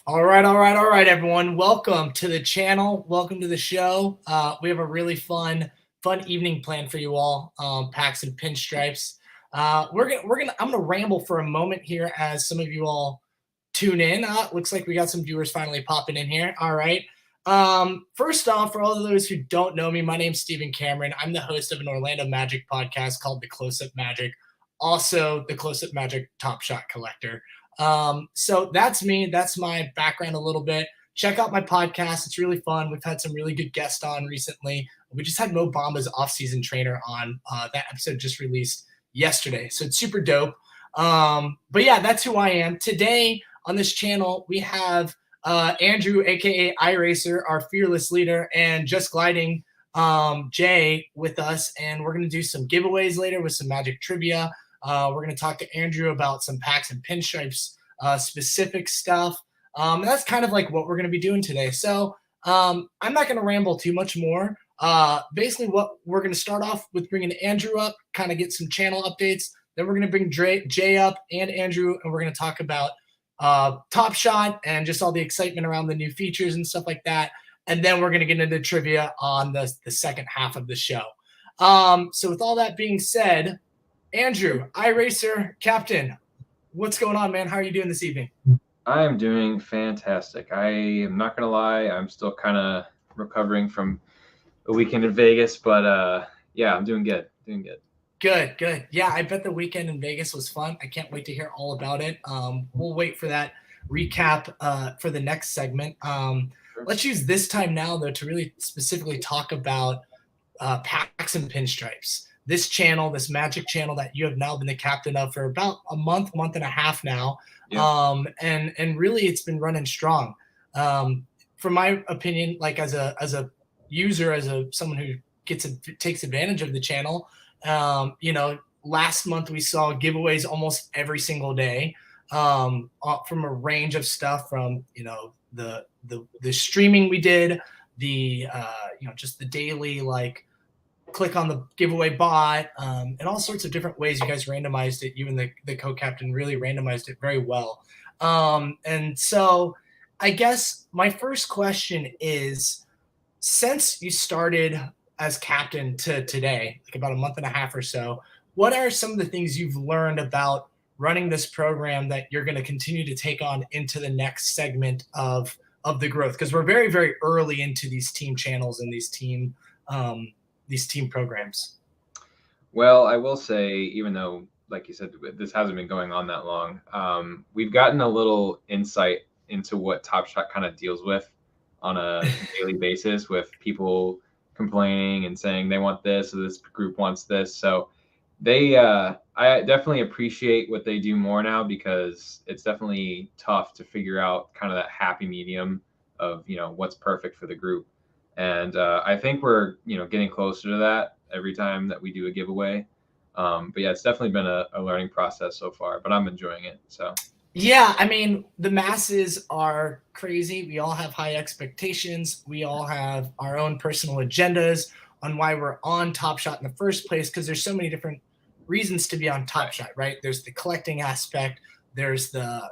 All right, everyone. Welcome to the channel. Welcome to the show. We have a really fun evening planned for you all. Packs and pinstripes. I'm gonna ramble for a moment here as some of you all tune in. Looks like we got some viewers finally popping in here. All right. First off, for all of those who don't know me, my name's Stephen Cameron. I'm the host of an Orlando Magic podcast called The Close Up Magic, also the Close Up Magic Top Shot Collector. So that's me. That's my background a little bit. Check out my podcast. It's really fun. We've had some really good guests on recently. We just had Mo Bamba's off-season trainer on. That episode just released yesterday. So it's super dope. But yeah, that's who I am. Today on this channel, we have Andrew, aka iRacer, our fearless leader, and Just Gliding Jay with us. And we're going to do some giveaways later with some magic trivia. We're going to talk to Andrew about some packs and pinstripes specific stuff. And that's kind of like what we're going to be doing today. So I'm not going to ramble too much more. Basically, what we're going to start off with bringing Andrew up, kind of get some channel updates. Then we're going to bring Jay up and Andrew, and we're going to talk about TopShot and just all the excitement around the new features and stuff like that. And then we're going to get into trivia on the second half of the show. So with all that being said, Andrew, iRacer Captain, what's going on, man? How are you doing this evening? I am doing fantastic. I am not going to lie. I'm still kind of recovering from a weekend in Vegas, but yeah, I'm doing good. Good. Yeah, I bet the weekend in Vegas was fun. I can't wait to hear all about it. We'll wait for that recap for the next segment. Sure. Let's use this time now, though, to really specifically talk about packs and pinstripes. This channel, this magic channel that you have now been the captain of for about a month and a half now. Yeah. And really it's been running strong. From my opinion, like as a user, as someone who takes advantage of the channel, last month we saw giveaways almost every single day, from a range of stuff, from the streaming we did, the just the daily, like, click on the giveaway bot, and all sorts of different ways you guys randomized it. You and the co-captain really randomized it very well. And so I guess my first question is, since you started as captain to today, like about a month and a half or so, what are some of the things you've learned about running this program that you're going to continue to take on into the next segment of the growth? Because we're very, very early into these team channels and these team programs. Well, I will say, even though, like you said, this hasn't been going on that long, we've gotten a little insight into what TopShot kind of deals with on a daily basis, with people complaining and saying they want this, or this group wants this. So I definitely appreciate what they do more now, because it's definitely tough to figure out kind of that happy medium of, what's perfect for the group. And I think we're, getting closer to that every time that we do a giveaway. But yeah, it's definitely been a learning process so far, but I'm enjoying it. So yeah, I mean, the masses are crazy. We all have high expectations. We all have our own personal agendas on why we're on TopShot in the first place, because there's so many different reasons to be on TopShot, right? There's the collecting aspect, there's the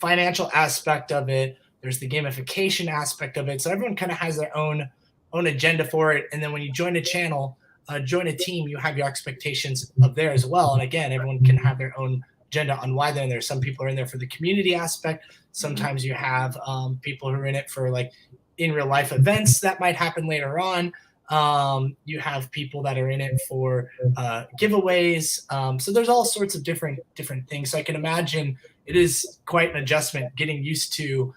financial aspect of it, there's the gamification aspect of it. So everyone kind of has their own agenda for it. And then when you join a channel, join a team, you have your expectations of there as well. And again, everyone can have their own agenda on why they're in there. Some people are in there for the community aspect. Sometimes you have people who are in it for, like, in real life events that might happen later on. You have people that are in it for giveaways. So there's all sorts of different things. So I can imagine it is quite an adjustment getting used to,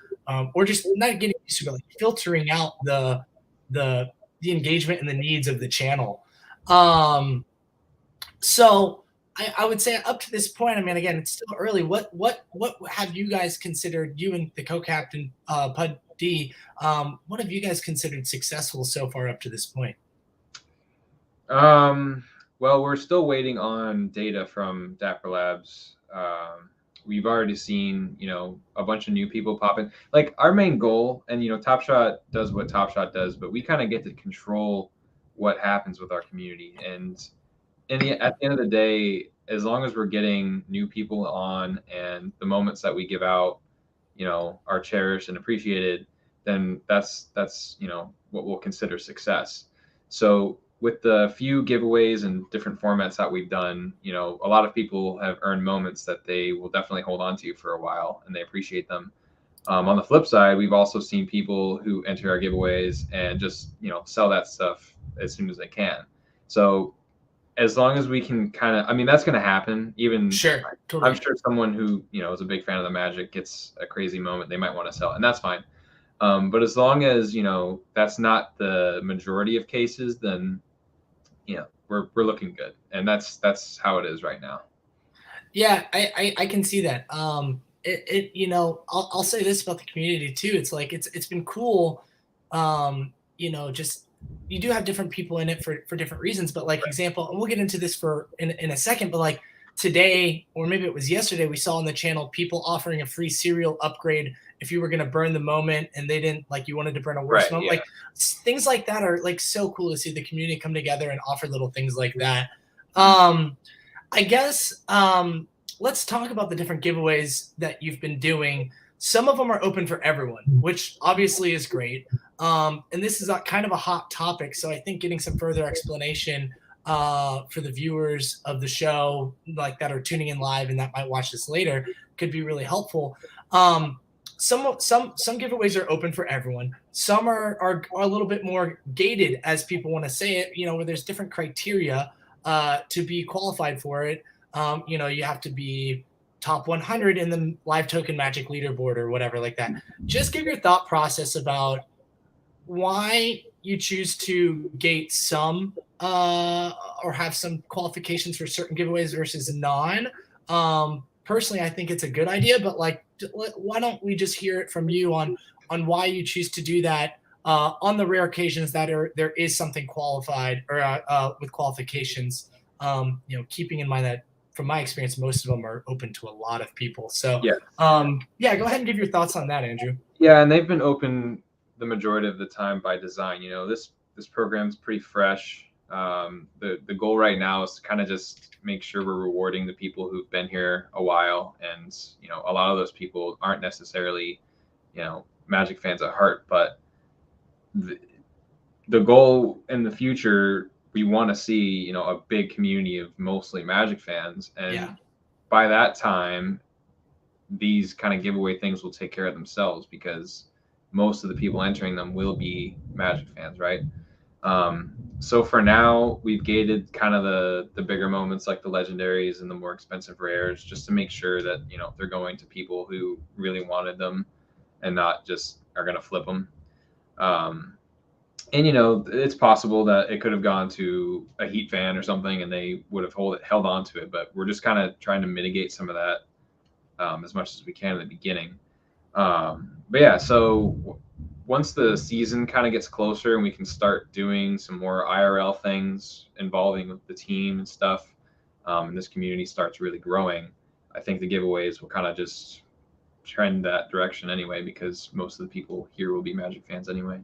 or just not getting used to, but like filtering out the engagement and the needs of the channel. So I would say up to this point, I mean, again, it's still early. What have you guys considered, you and the co-captain, Pud D, what have you guys considered successful so far up to this point? Well, we're still waiting on data from Dapper Labs. We've already seen, a bunch of new people pop in. Like, our main goal, and, TopShot does what TopShot does, but we kind of get to control what happens with our community. And at the end of the day, as long as we're getting new people on, and the moments that we give out, are cherished and appreciated, then that's what we'll consider success. So with the few giveaways and different formats that we've done, a lot of people have earned moments that they will definitely hold on to for a while, and they appreciate them. On the flip side, we've also seen people who enter our giveaways and just sell that stuff as soon as they can. So as long as we can kind of, I mean, that's going to happen. Even Sure, I'm totally. sure someone who is a big fan of the Magic gets a crazy moment, they might want to sell it, and that's fine. But as long as that's not the majority of cases, then we're looking good, and that's how it is right now. Yeah, I can see that. I'll say this about the community too. It's like it's been cool. Just you do have different people in it for different reasons. But like example, and we'll get into this in a second. But like today, or maybe it was yesterday, we saw on the channel people offering a free cereal upgrade if you were going to burn the moment and they didn't like you wanted to burn a worse Right. moment. Yeah. Like things like that are like so cool to see the community come together and offer little things like that. I guess let's talk about the different giveaways that you've been doing. Some of them are open for everyone, which obviously is great. And this is kind of a hot topic, so I think getting some further explanation for the viewers of the show, like that are tuning in live and that might watch this later, could be really helpful. Some giveaways are open for everyone. Some are a little bit more gated, as people want to say it. Where there's different criteria to be qualified for it. You have to be top 100 in the live token magic leaderboard or whatever like that. Just give your thought process about why you choose to gate some or have some qualifications for certain giveaways versus non. Personally, I think it's a good idea, but like, why don't we just hear it from you on why you choose to do that on the rare occasions that there is something qualified or with qualifications. Keeping in mind that from my experience, most of them are open to a lot of people. So, Yeah. yeah, go ahead and give your thoughts on that, Andrew. Yeah, and they've been open the majority of the time by design. This program's pretty fresh. The goal right now is to kind of just make sure we're rewarding the people who've been here a while, and a lot of those people aren't necessarily Magic fans at heart, but the goal in the future, we want to see a big community of mostly Magic fans, and Yeah. by that time these kind of giveaway things will take care of themselves, because most of the people entering them will be Magic fans, right? So for now, we've gated kind of the bigger moments like the legendaries and the more expensive rares, just to make sure that they're going to people who really wanted them and not just are going to flip them. And it's possible that it could have gone to a Heat fan or something, and they would have held on to it. But we're just kind of trying to mitigate some of that as much as we can in the beginning. But yeah, so once the season kind of gets closer and we can start doing some more IRL things involving the team and stuff, and this community starts really growing, I think the giveaways will kind of just trend that direction anyway, because most of the people here will be Magic fans anyway.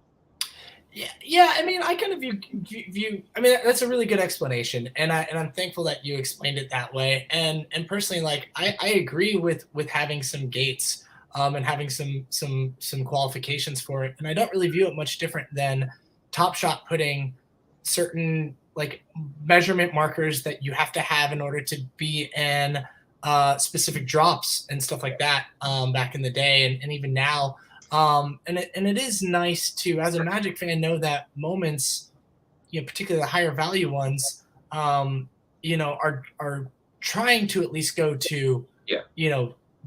Yeah. I mean, I kind of view. I mean, that's a really good explanation, and I'm thankful that you explained it that way. And personally, like I agree with having some gates, and having some qualifications for it. And I don't really view it much different than TopShot putting certain like measurement markers that you have to have in order to be in specific drops and stuff like that back in the day, and even now. And it is nice to, as a Magic fan, know that moments, particularly the higher value ones, are trying to at least go to,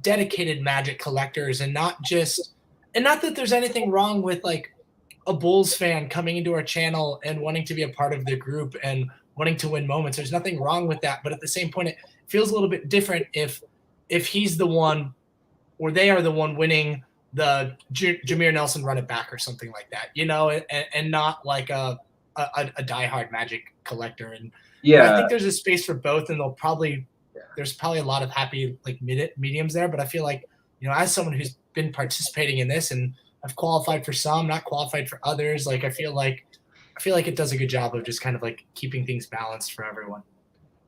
dedicated Magic collectors, and not that there's anything wrong with like a Bulls fan coming into our channel and wanting to be a part of the group and wanting to win moments. There's nothing wrong with that, but at the same point, it feels a little bit different if he's the one or they are the one winning the Jameer Nelson run it back or something like that, and not like a diehard Magic collector. And I think there's a space for both, and there's probably a lot of happy like mediums there. But I feel like, as someone who's been participating in this and I've qualified for some, not qualified for others, like I feel like it does a good job of just kind of like keeping things balanced for everyone.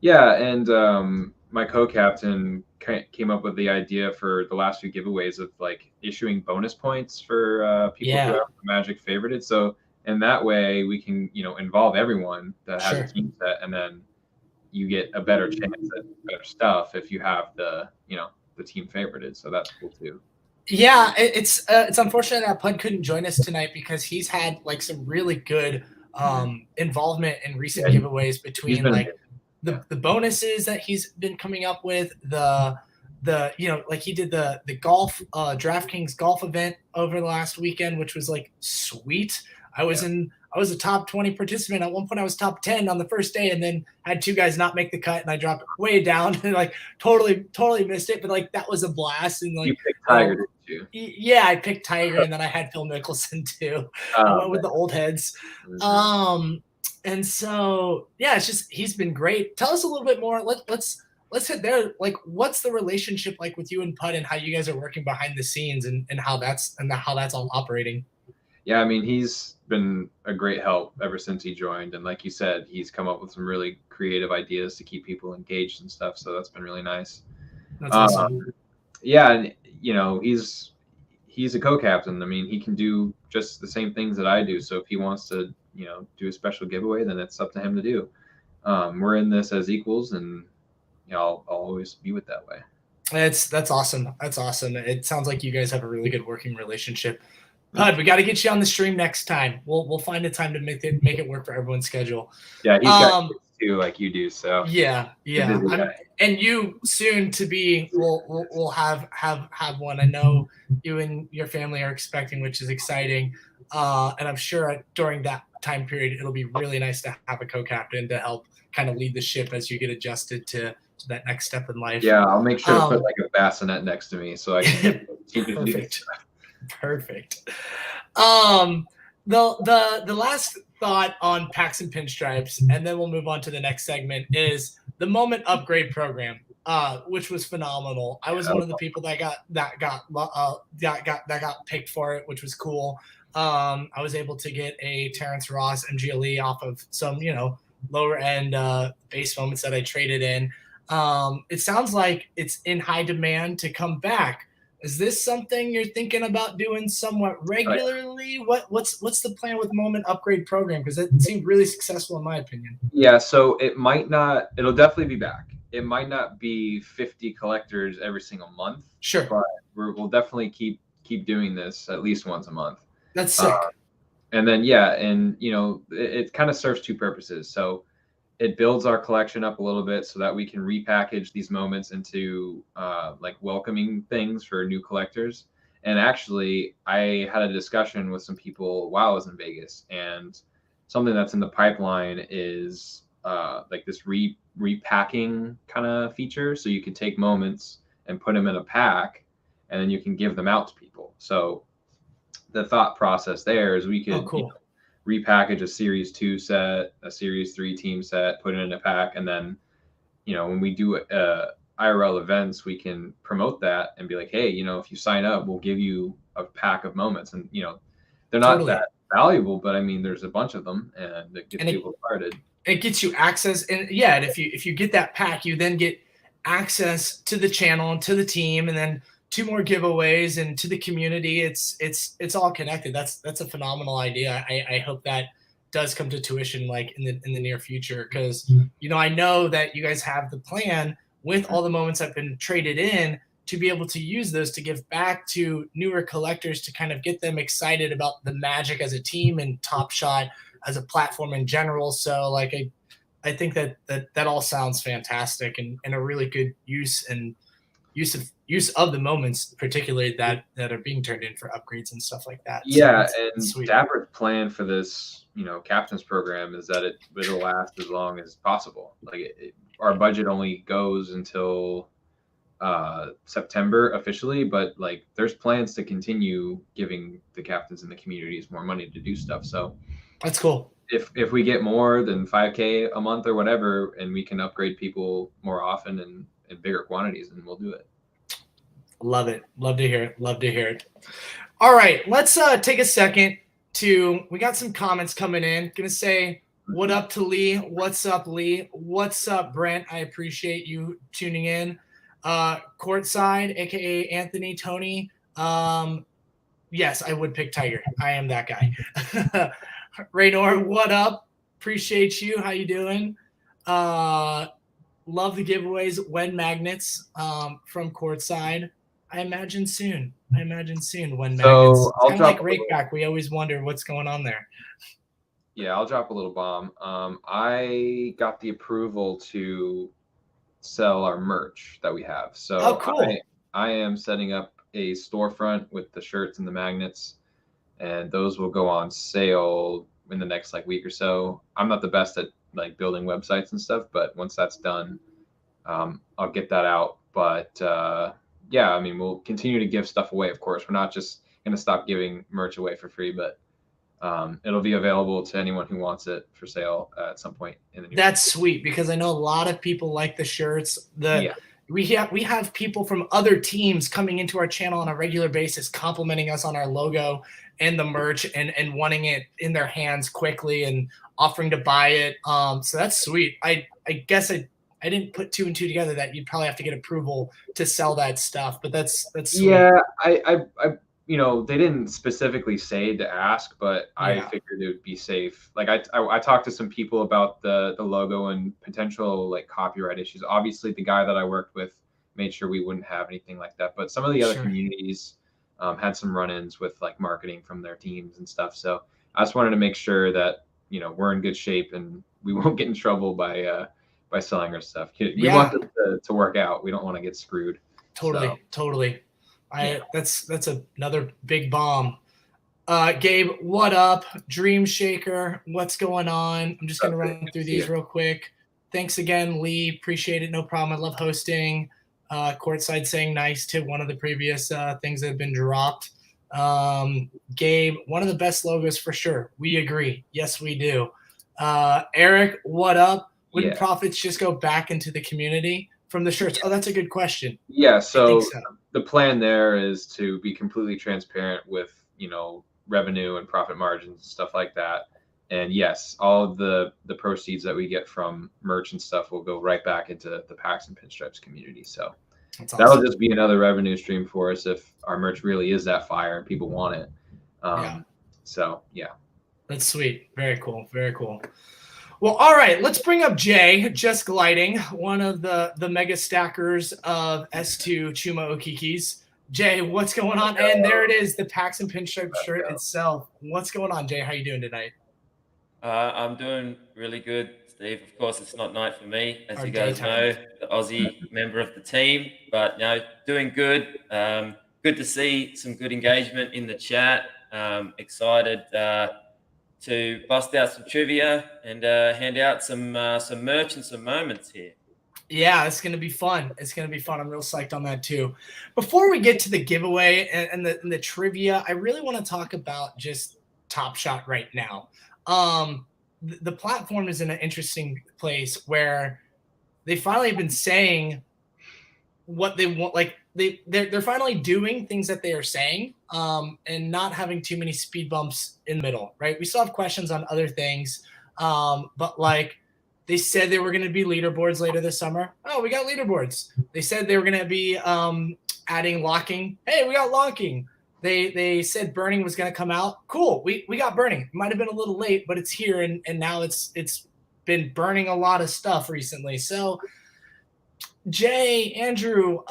Yeah, and my co-captain came up with the idea for the last few giveaways of like issuing bonus points for people who Yeah, have Magic favorited. So in that way, we can involve everyone that has a sure. team set, and then you get a better chance at better stuff if you have the team favorited. So that's cool too. Yeah, it's unfortunate that Pud couldn't join us tonight because he's had like some really good involvement in recent Yeah, giveaways he's between been like yeah. the bonuses that he's been coming up with, the like he did the golf DraftKings golf event over the last weekend, which was like sweet. I was a top 20 participant. At one point I was top 10 on the first day, and then had two guys not make the cut and I dropped way down and like totally missed it. But like that was a blast. And You like, picked Tiger, didn't you? yeah, I picked Tiger, and then I had Phil Mickelson too. I went with the old heads. And so yeah, it's just he's been great. Tell us a little bit more. Let's hit there. Like, what's the relationship like with you and Pud, and how you guys are working behind the scenes, and how that's all operating? Yeah, I mean, he's been a great help ever since he joined. And like you said, he's come up with some really creative ideas to keep people engaged and stuff. So that's been really nice. That's awesome. Yeah, and he's a co-captain. I mean, he can do just the same things that I do. So if he wants to, do a special giveaway, then it's up to him to do. We're in this as equals, and I'll always be with that way. That's awesome. That's awesome. It sounds like you guys have a really good working relationship. Pud, we got to get you on the stream next time. We'll find a time to make it work for everyone's schedule. Yeah, he's got kids too, like you do. So yeah. And you soon to be we'll have one. I know you and your family are expecting, which is exciting. And I'm sure during that time period, it'll be really nice to have a co-captain to help kind of lead the ship as you get adjusted to that next step in life. Yeah, I'll make sure to put like a bassinet next to me so I can Perfect. The last thought on Packs and Pinstripes, and then we'll move on to the next segment, is the Moment Upgrade program, which was phenomenal. I was one of the people that got picked for it, which was cool. I was able to get a Terrence Ross MGLE off of some lower end base moments that I traded in. It sounds like it's in high demand to come back. Is this something you're thinking about doing somewhat regularly? What's the plan with Moment Upgrade program? Because it seemed really successful in my opinion. Yeah, so it'll definitely be back. It might not be 50 collectors every single month. Sure. But we'll definitely keep doing this at least once a month. That's sick. And then it kind of serves two purposes. So it builds our collection up a little bit so that we can repackage these moments into like welcoming things for new collectors. And actually, I had a discussion with some people while I was in Vegas, and something that's in the pipeline is like this repacking kind of feature. So you can take moments and put them in a pack, and then you can give them out to people. So the thought process there is we could repackage a Series 2 set, a Series 3 team set, put it in a pack, and then, when we do IRL events, we can promote that and be like, hey, if you sign up, we'll give you a pack of moments. And, they're not that valuable, but I mean, there's a bunch of them, and it gets people started. It gets you access, and if you get that pack, you then get access to the channel and to the team, and then 2 more giveaways and to the community. It's all connected. That's a phenomenal idea. I hope that does come to tuition like in the near future, because I know that you guys have the plan with all the moments that have been traded in to be able to use those to give back to newer collectors, to kind of get them excited about the Magic as a team and TopShot as a platform in general. So like I think that all sounds fantastic, and a really good use of the moments, particularly that are being turned in for upgrades and stuff like that. Yeah, so and Dapper's plan for this, captain's program is that it'll last as long as possible. Like our budget only goes until September officially, but like there's plans to continue giving the captains and the communities more money to do stuff. So that's cool. If we get more than 5K a month or whatever, and we can upgrade people more often and in bigger quantities, then we'll do it. Love it. Love to hear it. All right, let's take a second we got some comments coming in. Gonna say What up to Lee? What's up, Lee? What's up, Brent? I appreciate you tuning in. Courtside, aka Anthony, Tony. Yes, I would pick Tiger. I am that guy. Raynor, what up? Appreciate you. How you doing? Love the giveaways. When magnets from Courtside. I imagine soon. When magnets. So It's I'll kind of like drop. Rakeback. We always wonder what's going on there. Yeah, I'll drop a little bomb. I got the approval to sell our merch that we have. Oh, So cool. I am setting up a storefront with the shirts and the magnets, and those will go on sale in the next like week or so. I'm not the best at like building websites and stuff, but once that's done, I'll get that out. But yeah, I mean, we'll continue to give stuff away. Of course, we're not just going to stop giving merch away for free, but it'll be available to anyone who wants it for sale at some point in the near That's future. sweet because I know a lot of people like the shirts. Yeah. We have people from other teams coming into our channel on a regular basis, complimenting us on our logo and the merch and wanting it in their hands quickly and offering to buy it. So that's sweet. I guess I didn't put two and two together that you'd probably have to get approval to sell that stuff, but that's sweet. Yeah, you know, they didn't specifically say to ask, but I Yeah, figured it would be safe. Like I talked to some people about the logo and potential like copyright issues. Obviously, the guy that I worked with made sure we wouldn't have anything like that. But some of the other sure. communities had some run-ins with like marketing from their teams and stuff. So I just wanted to make sure that you know we're in good shape and we won't get in trouble by selling our stuff. We want Yeah, this to work out. We don't want to get screwed. So totally. yeah. That's another big bomb. Gabe, what up? Dream Shaker, what's going on? I'm just So gonna good run through to see you. these real quick. Thanks again, Lee. Appreciate it. No problem. I love hosting. Courtside saying nice to one of the previous things that have been dropped. Gabe, one of the best logos for sure. We agree. Yes, we do. Eric, what up? Wouldn't Yeah. profits just go back into the community from the shirts? Oh, that's a good question. Yeah. I think So so. the plan there is to be completely transparent with, you know, revenue and profit margins and stuff like that. And yes, all of the proceeds that we get from merch and stuff will go right back into the Packs and Pinstripes community. So That's that'll awesome. just be another revenue stream for us if our merch really is that fire and people want it. Yeah, So yeah. that's sweet. Very cool. Very cool. Well, all right, let's bring up Jay, just gliding, one of the mega stackers of S2 Chuma Okikis. Jay, what's going on? And there it is, the Packs and Pinstripe shirt itself. What's going on, Jay? How you doing tonight? I'm doing really good, Steve. Of course, it's not night for me, as Our you guys daytime. know, the Aussie member of the team. But doing good. Good to see some good engagement in the chat. Excited to bust out some trivia and hand out some merch and some moments here. Yeah, it's going to be fun. It's going to be fun. I'm real psyched on that too. Before we get to the giveaway and the trivia, I really want to talk about just TopShot right now. The platform is in an interesting place where they finally have been saying what they want. Like they're finally doing things that they are saying, and not having too many speed bumps in the middle. Right? We still have questions on other things, but like they said they were going to be leaderboards later this summer. Oh, we got leaderboards. They said they were going to be adding locking. Hey, we got locking. They said burning was going to come out. Cool. We got burning. It might have been a little late, but it's here and now it's been burning a lot of stuff recently. So Jay, Andrew,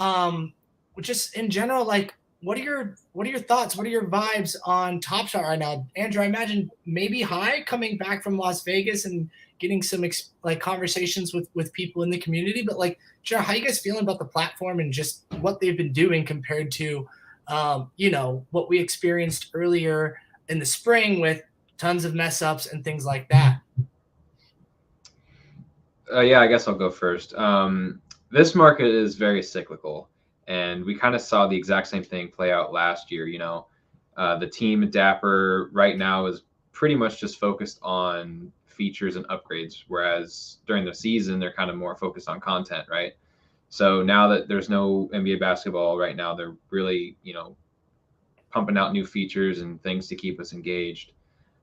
just in general, like what are your thoughts? What are your vibes on Top Shot right now? Andrew, I imagine maybe high coming back from Las Vegas and getting some like conversations with people in the community, but like, sure, how you guys feeling about the platform and just what they've been doing compared to, what we experienced earlier in the spring with tons of mess ups and things like that? Yeah, I guess I'll go first. This market is very cyclical, and we kind of saw the exact same thing play out last year. You know, the team at Dapper right now is pretty much just focused on features and upgrades, whereas during the season they're kind of more focused on content, right? So now that there's no NBA basketball right now, they're really, you know, pumping out new features and things to keep us engaged.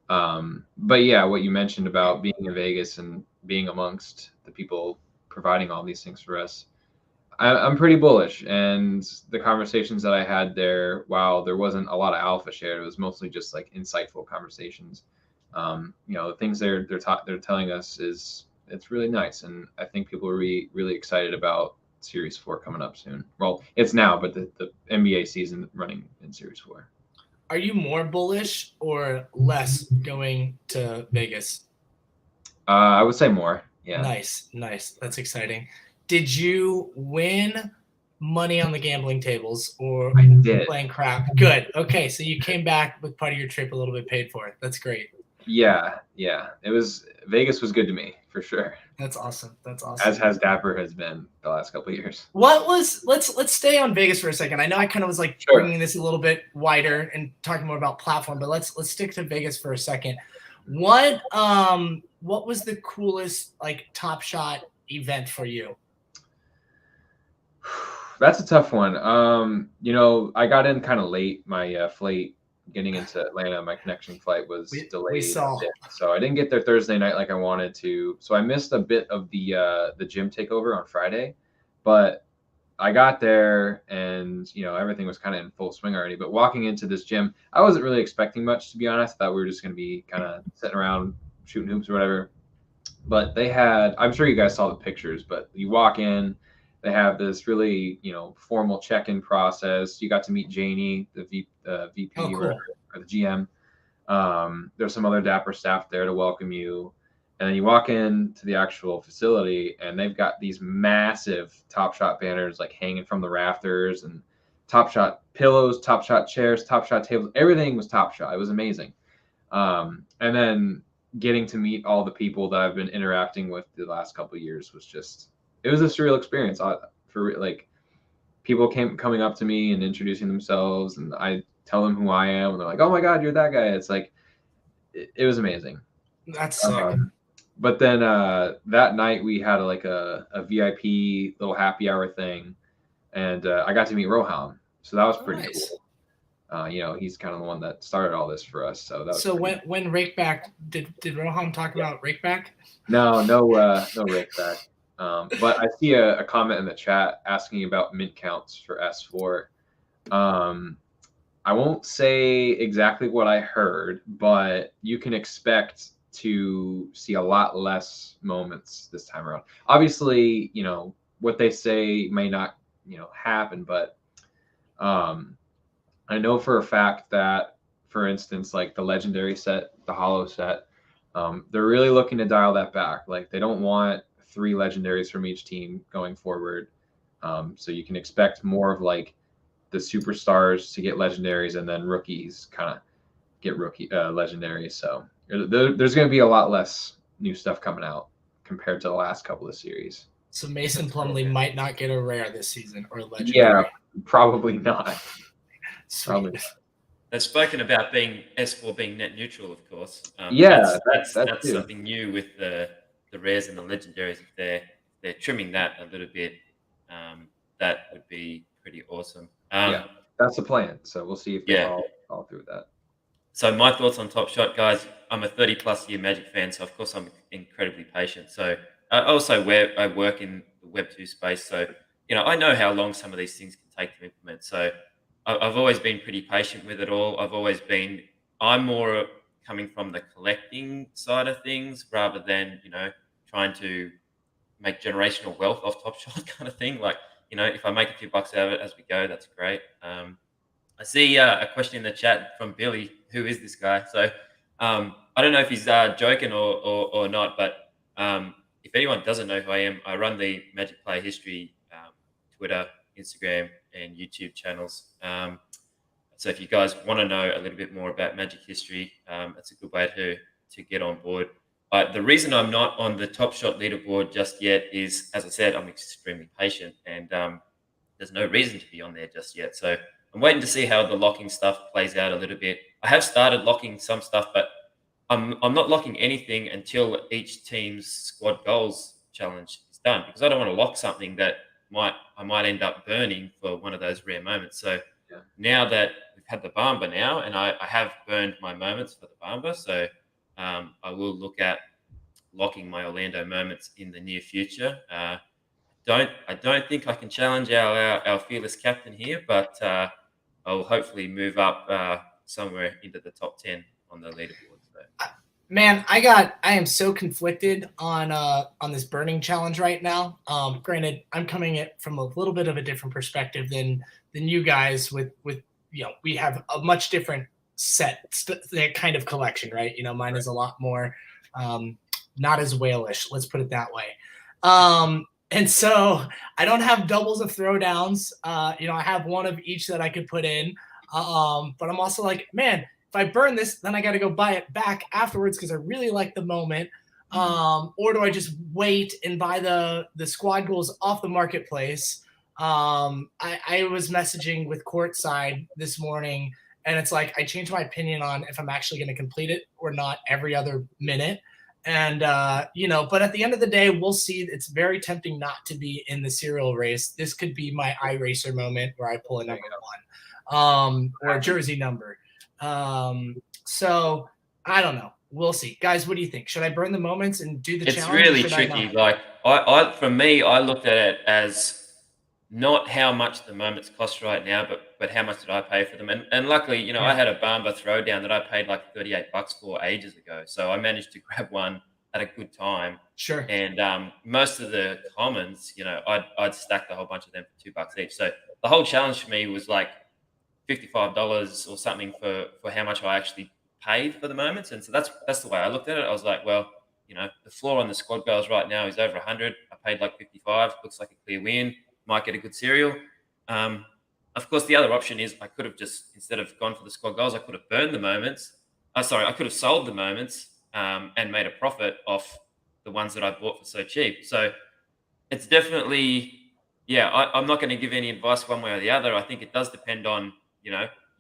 But yeah, what you mentioned about being in Vegas and being amongst the people providing all these things for us, I'm pretty bullish. And the conversations that I had there, while there wasn't a lot of alpha shared, it was mostly just like insightful conversations. The things they're telling us it's really nice, and I think people are really excited about Series 4 coming up soon. Well, it's now, but the NBA season running in Series 4. Are you more bullish or less going to Vegas? I would say more. Yeah. Nice. That's exciting. Did you win money on the gambling tables or I did. playing crap? Good. Okay, so you came back with part of your trip a little bit paid for. That's great. Yeah. Vegas was good to me for sure. That's awesome. As has Dapper has been the last couple of years. Let's stay on Vegas for a second. I know I kind of was like Sure. bringing this a little bit wider and talking more about platform, but let's stick to Vegas for a second. What was the coolest like TopShot event for you? That's a tough one. I got in kind of late. My flight getting into Atlanta, my connection flight was delayed. We saw. So I didn't get there Thursday night like I wanted to. So I missed a bit of the gym takeover on Friday, but I got there and everything was kind of in full swing already. But walking into this gym, I wasn't really expecting much, to be honest. I thought we were just going to be kind of sitting around shooting hoops or whatever. But they had, I'm sure you guys saw the pictures, but you walk in, they have this really, formal check-in process. You got to meet Janie, the VP Oh, cool. or the GM. There's some other Dapper staff there to welcome you. And then you walk into the actual facility and they've got these massive TopShot banners like hanging from the rafters, and TopShot pillows, TopShot chairs, TopShot tables. Everything was TopShot. It was amazing. And then getting to meet all the people that I've been interacting with the last couple of years it was a surreal experience. For like, people coming up to me and introducing themselves, and I tell them who I am, and they're like, "Oh my God, you're that guy!" It's like, it was amazing. That's sick. But then that night we had a VIP little happy hour thing, and I got to meet Roham, so that was pretty cool. He's kind of the one that started all this for us. So that was when Rakeback did Roham talk about Rakeback? No Rakeback. But I see a comment in the chat asking about mint counts for S4. I won't say exactly what I heard, but you can expect to see a lot less moments this time around. Obviously, what they say may not, happen, but I know for a fact that, for instance, like the legendary set, the hollow set, they're really looking to dial that back. Like, they don't want 3 legendaries from each team going forward. So you can expect more of like the superstars to get legendaries, and then rookies kind of get legendaries. So there's going to be a lot less new stuff coming out compared to the last couple of series. So Mason Plumlee might not get a rare this season or a legendary. Yeah, probably not. Sweet. They've spoken about S4 being net neutral, of course. That's something new with the rares and the legendaries. If they're trimming that a little bit, that would be pretty awesome. That's the plan. So we'll see if they all through that. So my thoughts on TopShot, guys. I'm a 30+ year Magic fan, so of course I'm incredibly patient. So I work in the Web 2 space, so I know how long some of these things can take to implement. So I've always been pretty patient with it all. I'm more coming from the collecting side of things rather than, trying to make generational wealth off TopShot kind of thing. Like, if I make a few bucks out of it as we go, that's great. I see a question in the chat from Billy. Who is this guy? So I don't know if he's joking or not, but if anyone doesn't know who I am, I run the Magic Player History Twitter, Instagram, and YouTube channels. So if you guys want to know a little bit more about Magic history, that's a good way to get on board. But the reason I'm not on the TopShot leaderboard just yet is, as I said, I'm extremely patient, and there's no reason to be on there just yet. So I'm waiting to see how the locking stuff plays out a little bit. I have started locking some stuff, but I'm not locking anything until each team's squad goals challenge is done, because I don't want to lock something that I might end up burning for one of those rare moments. So now that we've had the Bamba now, and I have burned my moments for the Bamba. So I will look at locking my Orlando moments in the near future. I don't think I can challenge our fearless captain here, but I'll hopefully move up somewhere into the top 10 on the leaderboard. So. Man, I am so conflicted on this burning challenge right now. Granted, I'm coming at from a little bit of a different perspective than you guys with we have a much different kind of collection, right? Mine is a lot more not as whalish, let's put it that way. And so I don't have doubles of throwdowns. I have one of each that I could put in. But I'm also like, man, if I burn this, then I got to go buy it back afterwards because I really like the moment. Or do I just wait and buy the squad goals off the marketplace? I was messaging with Courtside this morning, and it's like I changed my opinion on if I'm actually going to complete it or not every other minute. And, but at the end of the day, we'll see. It's very tempting not to be in the serial race. This could be my iRacer moment where I pull a number one or a jersey number. So I don't know. We'll see. Guys, what do you think? Should I burn the moments and do the challenge? It's really tricky. Like for me, I looked at it as not how much the moments cost right now, but how much did I pay for them? And luckily, I had a Bamba throwdown that I paid like $38 for ages ago. So I managed to grab one at a good time. Sure. And most of the commons, I'd stacked a whole bunch of them for $2 each. So the whole challenge for me was like $55 or something for how much I actually paid for the moments. And so that's the way I looked at it. I was like, well, the floor on the squad goals right now is over 100. I paid like 55. Looks like a clear win. Might get a good serial. Of course, the other option is I could have just, instead of gone for the squad goals, I could have burned the moments. I could have sold the moments and made a profit off the ones that I bought for so cheap. So it's definitely, I'm not going to give any advice one way or the other. I think it does depend on,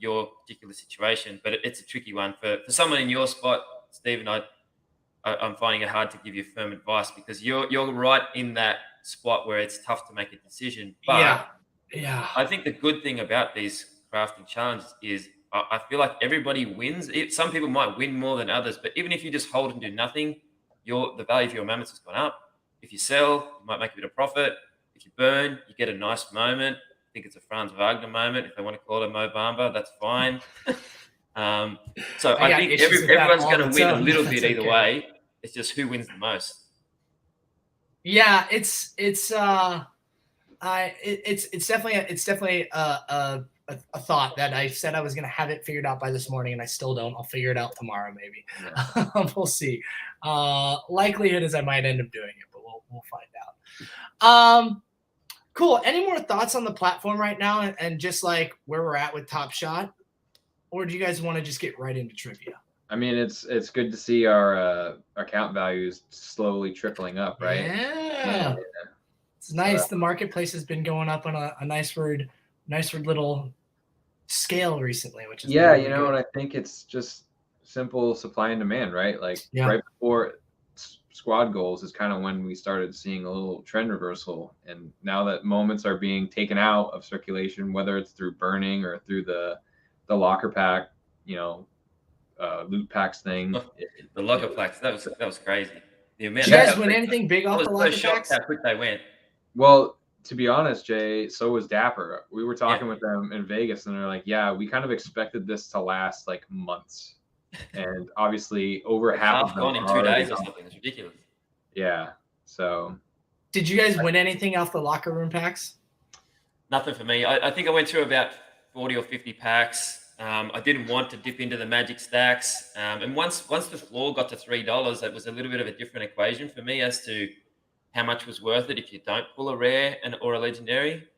your particular situation, but it's a tricky one for someone in your spot, Stephen. I'm finding it hard to give you firm advice because you're right in that spot where it's tough to make a decision. But yeah. I think the good thing about these crafting challenges is I feel like everybody wins. Some people might win more than others, but even if you just hold and do nothing, the value of your moments has gone up. If you sell, you might make a bit of profit. If you burn, you get a nice moment. I think it's a Franz Wagner moment. If they want to call it Mo Bamba, that's fine. So I think everyone's going to win a little bit either way. It's just who wins the most. Yeah, it's definitely a thought that I said I was going to have it figured out by this morning, and I still don't. I'll figure it out tomorrow, maybe. Yeah. We'll see. Likelihood is I might end up doing it, but we'll find out. Cool. Any more thoughts on the platform right now, and just like where we're at with TopShot, or do you guys want to just get right into trivia? I mean, it's good to see our account values slowly trickling up, right? Yeah. It's nice. The marketplace has been going up on a nice little scale recently, which is really good. And I think it's just simple supply and demand, right? Like right before squad goals is kind of when we started seeing a little trend reversal, and now that moments are being taken out of circulation, whether it's through burning or through the locker pack, loot packs thing. The locker packs, that was crazy. Did you guys win anything big off the locker packs? How quick they went. Well, to be honest, Jay, so was Dapper. We were talking with them in Vegas, and they're like, yeah, we kind of expected this to last like months. And obviously over half of them gone in 2 days or something. It's ridiculous. Yeah. So did you guys win anything off the locker room packs? Nothing for me. I think I went through about 40 or 50 packs. I didn't want to dip into the magic stacks. And once the floor got to $3, that was a little bit of a different equation for me as to how much was worth it if you don't pull a rare or a legendary.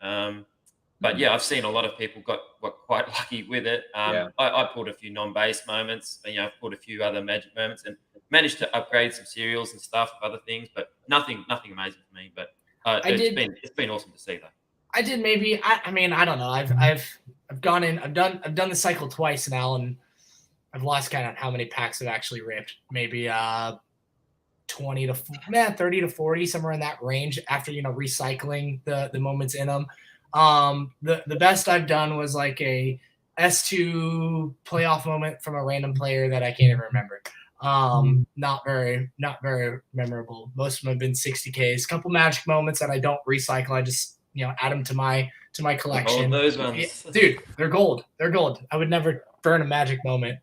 But yeah, I've seen a lot of people got quite lucky with it. I pulled a few non-base moments. I've pulled a few other magic moments and managed to upgrade some serials and stuff, other things, but nothing amazing for me. But it's been awesome to see that. I did maybe. I mean, I don't know. I've gone in. I've done the cycle twice now, and I've lost count on how many packs I've actually ripped. Maybe 30 to 40, somewhere in that range. After recycling the moments in them. The best I've done was like I S2 playoff moment from a random player that I can't even remember. Not very memorable. Most of them have been 60Ks. Couple magic moments that I don't recycle. I just add them to my collection. Those ones, dude, they're gold. They're gold. I would never burn a magic moment,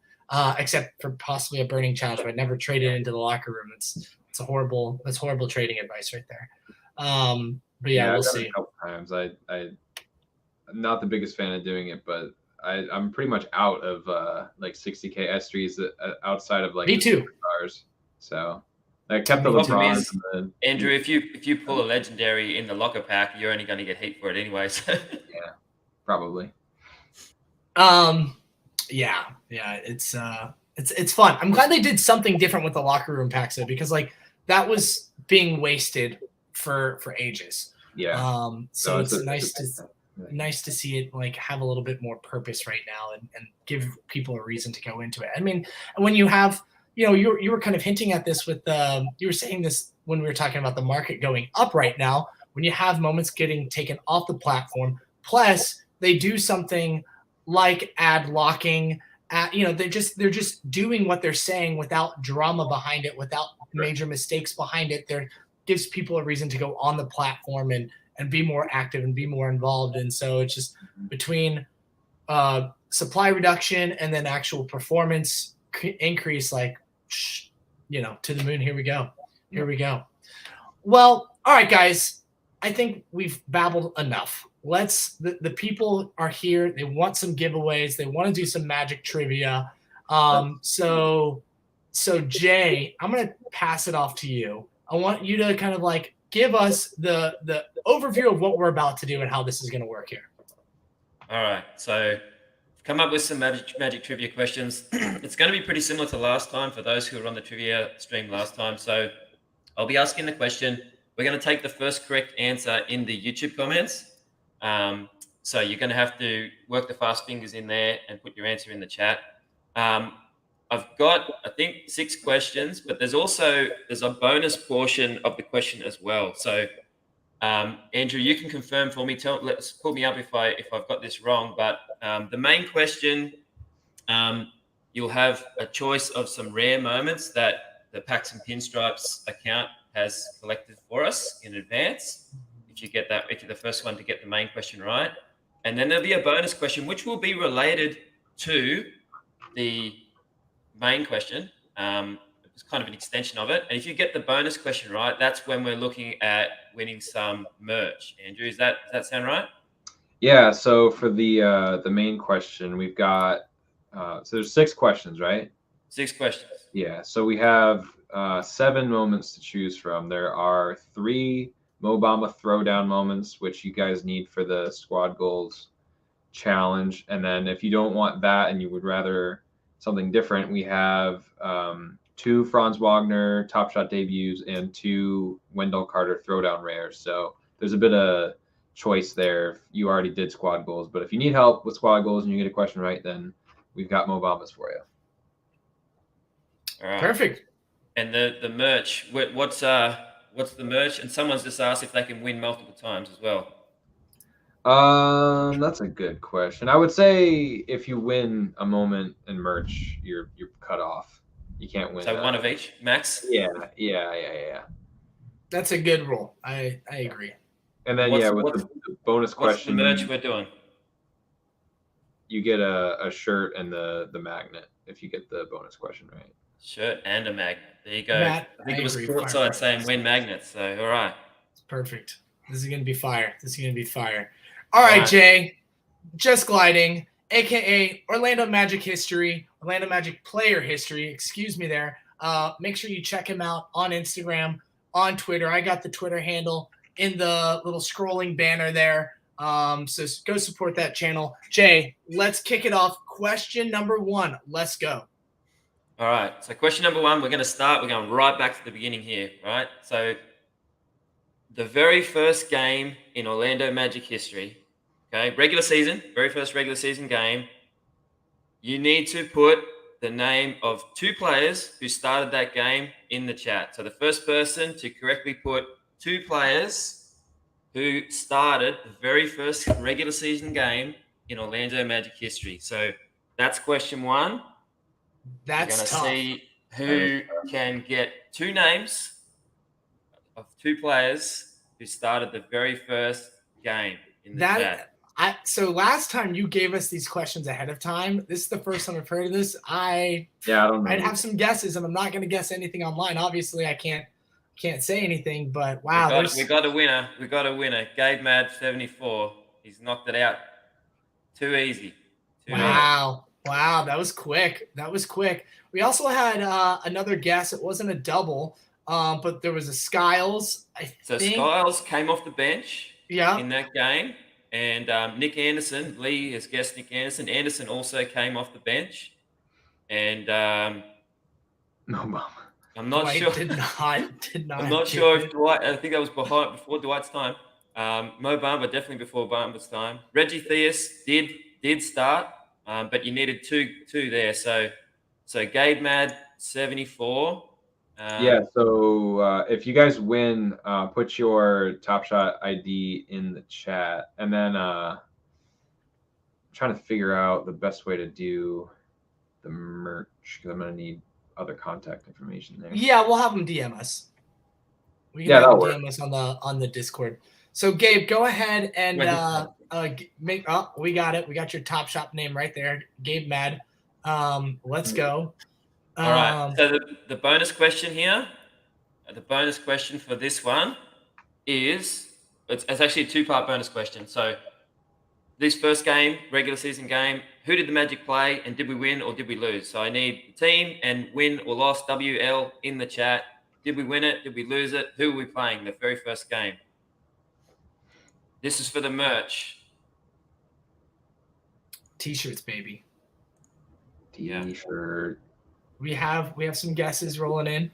except for possibly a burning challenge. But I'd never trade it into the locker room. That's horrible trading advice right there. But yeah, we'll see. A couple times. I'm not the biggest fan of doing it, but I'm pretty much out of like 60K S3s outside of like me too stars. So I kept the LeBron. Andrew, if you pull a legendary in the locker pack, you're only going to get heat for it anyway. So. Yeah, probably. Yeah, it's fun. I'm glad they did something different with the locker room packs though, because like that was being wasted for ages. Yeah. So it's nice to see it like have a little bit more purpose right now and give people a reason to go into it. I mean, when you have, you were kind of hinting at this with you were saying this when we were talking about the market going up right now, when you have moments getting taken off the platform, plus they do something like ad locking, they're just doing what they're saying without drama behind it, without major mistakes behind it. There gives people a reason to go on the platform and be more active and be more involved. And so it's just between supply reduction and then actual performance increase, like, to the moon. Here we go. Well, all right, guys, I think we've babbled enough. The people are here. They want some giveaways. They want to do some magic trivia. So Jay, I'm going to pass it off to you. I want you to kind of like give us the overview of what we're about to do and how this is going to work here. All right. So come up with some magic trivia questions. It's going to be pretty similar to last time for those who were on the trivia stream last time. So I'll be asking the question. We're going to take the first correct answer in the YouTube comments. So you're going to have to work the fast fingers in there and put your answer in the chat. I've got, I think, 6 questions, but there's a bonus portion of the question as well. So, Andrew, you can confirm for me. Let's pull me up if I've got this wrong. But the main question, you'll have a choice of some rare moments that the Packs and Pinstripes account has collected for us in advance. If you're the first one to get the main question right, and then there'll be a bonus question which will be related to the main question. It's kind of an extension of it. And if you get the bonus question right, that's when we're looking at winning some merch. Andrew, does that sound right? Yeah. So for the main question, we've got so there's 6 questions, right? 6 questions. Yeah. So we have 7 moments to choose from. There are 3 Mo Bamba throwdown moments, which you guys need for the squad goals challenge. And then if you don't want that and you would rather something different, we have 2 Franz Wagner TopShot debuts and 2 Wendell Carter throwdown rares. So there's a bit of choice there. You already did squad goals, but if you need help with squad goals and you get a question right, then we've got Mo Bambas for you. All right. Perfect. And the merch, what's the merch? And someone's just asked if they can win multiple times as well. That's a good question. I would say if you win a moment in merch, you're cut off. You can't win. So one of each, max? Yeah. That's a good rule. I agree. And then with the bonus question, what's the merch we're doing? You get a shirt and the magnet if you get the bonus question right. Shirt and a magnet. There you go. Matt, I think it was courtside saying win magnets. So all right. Perfect. This is gonna be fire. All right, Jay. Just Gliding, aka Orlando Magic history, Orlando Magic player history. Excuse me there. Make sure you check him out on Instagram, on Twitter. I got the Twitter handle in the little scrolling banner there. So go support that channel. Jay, let's kick it off. Question number 1. Let's go. All right. So question number 1, we're going right back to the beginning here, right? So the very first game in Orlando Magic history, okay, very first regular season game, you need to put the name of 2 players who started that game in the chat. So the first person to correctly put 2 players who started the very first regular season game in Orlando Magic history. So that's question one. That's We're going to tough. see who can get two names of two players who started the very first game in the chat. So last time you gave us these questions ahead of time. This is the first time I've heard of this. I don't know. I'd have some guesses, and I'm not going to guess anything online. Obviously, I can't say anything. But wow, we got a winner. We got a winner. Gabe Mad 74. He's knocked it out. Too easy. Wow, that was quick. We also had another guess. It wasn't a double, but there was a Skiles. Skiles came off the bench. Yeah. In that game. And Nick Anderson, Lee has guessed Nick Anderson. Anderson also came off the bench. And no, I'm not Dwight sure. Did not. I'm not sure if Dwight. I think that was before Dwight's time. Mo Bamba definitely before Bamba's time. Reggie Theus did start, but you needed two there. So Gabe Mad 74. Yeah, so if you guys win, put your TopShot ID in the chat, and then I'm trying to figure out the best way to do the merch because I'm gonna need other contact information there. Yeah, we'll have them DM us. We can have them DM us on the Discord. So Gabe, go ahead and make. Oh, we got it. We got your TopShot name right there, Gabe Mad. Let's go. All right. So the bonus question here, the bonus question for this one is it's actually a two-part bonus question. So this first game, regular season game, who did the Magic play and did we win or did we lose? So I need the team and win or lost WL in the chat. Did we win it? Did we lose it? Who were we playing the very first game? This is for the merch. T-shirts, baby. T-shirt. We have some guesses rolling in.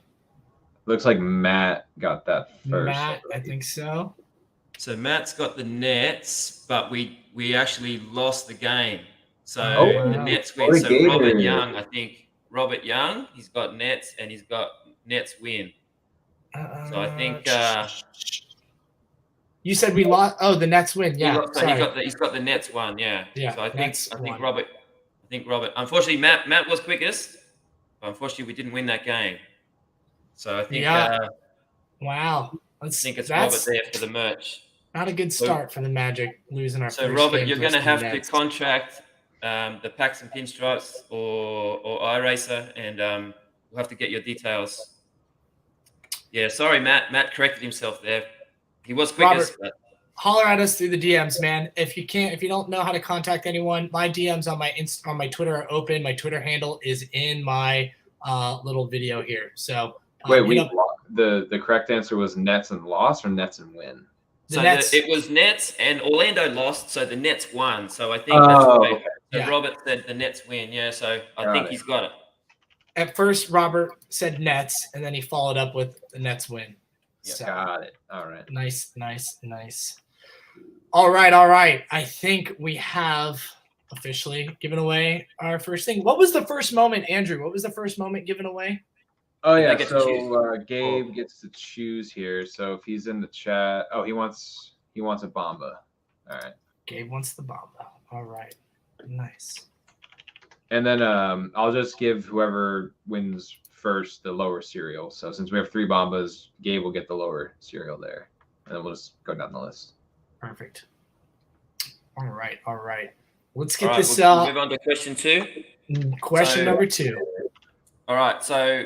Looks like Matt got that first. Matt, I think so. So Matt's got the Nets, but we actually lost the game. So the Nets win. So Robert Young, I think Robert Young, he's got Nets and he's got Nets win. So I think you said we lost. Oh, the Nets win. Yeah, he's got the Nets one. Yeah. Yeah. So I think Robert. Unfortunately, Matt was quickest. But unfortunately, we didn't win that game. So I think. Wow. I think it's Robert there for the merch. Not a good start for the Magic losing our. So Robert, you're going to have to contract the Packs and Pinstripes or iRacer, and we'll have to get your details. Yeah, sorry, Matt. Matt corrected himself there. He was quickest. Robert, holler at us through the DMs, man. If you don't know how to contact anyone, my DMs on my Twitter are open. My Twitter handle is in my little video here. So wait, the correct answer was Nets and loss or Nets and win? It was Nets and Orlando lost, so the Nets won. So I think that's right. So Robert said the Nets win. Yeah, so I think he's got it. At first, Robert said Nets, and then he followed up with the Nets win. Yeah, so, got it. All right. Nice. All right. I think we have officially given away our first thing. What was the first moment, Andrew? What was the first moment given away? Oh yeah, so Gabe gets to choose here. So if he's in the chat, he wants a Bamba. All right. Gabe wants the Bamba. All right. Nice. And then I'll just give whoever wins first the lower cereal. So since we have 3 Bambas, Gabe will get the lower cereal there. And then we'll just go down the list. Perfect. All right. Let's get this we'll move on to question 2. Question number 2. All right. So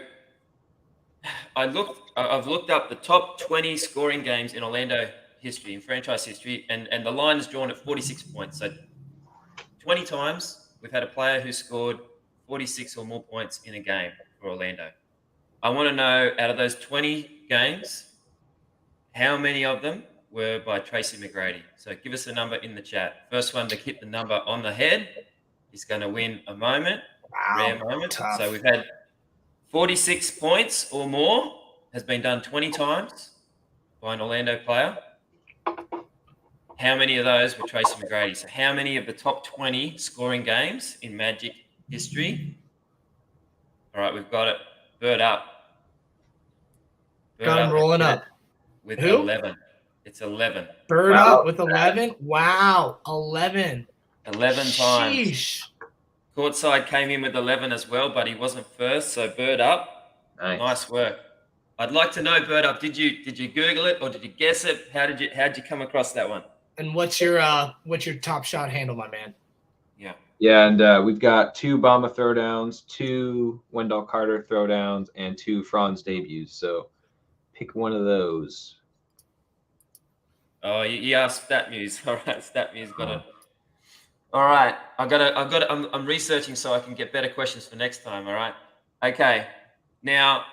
I've looked up the top 20 scoring games in Orlando history, in franchise history, and the line is drawn at 46 points. So 20 times we've had a player who scored 46 or more points in a game for Orlando. I want to know, out of those 20 games, how many of them were by Tracy McGrady? So give us a number in the chat. First one to hit the number on the head is going to win a moment, rare moment. Tough. So we've had 46 points or more has been done 20 times by an Orlando player. How many of those were Tracy McGrady? So how many of the top 20 scoring games in Magic history? All right, we've got it. Bird up. Got him rolling up. With 11. It's 11. Bird up with 11? Wow, 11. 11 times. Sheesh. Courtside came in with 11 as well, but he wasn't first. So Bird Up, nice work. I'd like to know, Bird Up, did you Google it or did you guess it? How'd you come across that one? And what's your top shot handle, my man? Yeah. Yeah, and we've got 2 Bama throwdowns, 2 Wendell Carter throwdowns, and 2 Franz debuts. So pick one of those. Oh, you asked StatMuse. All right, StatMuse got it. All right, I'm researching so I can get better questions for next time. All right. Okay. Now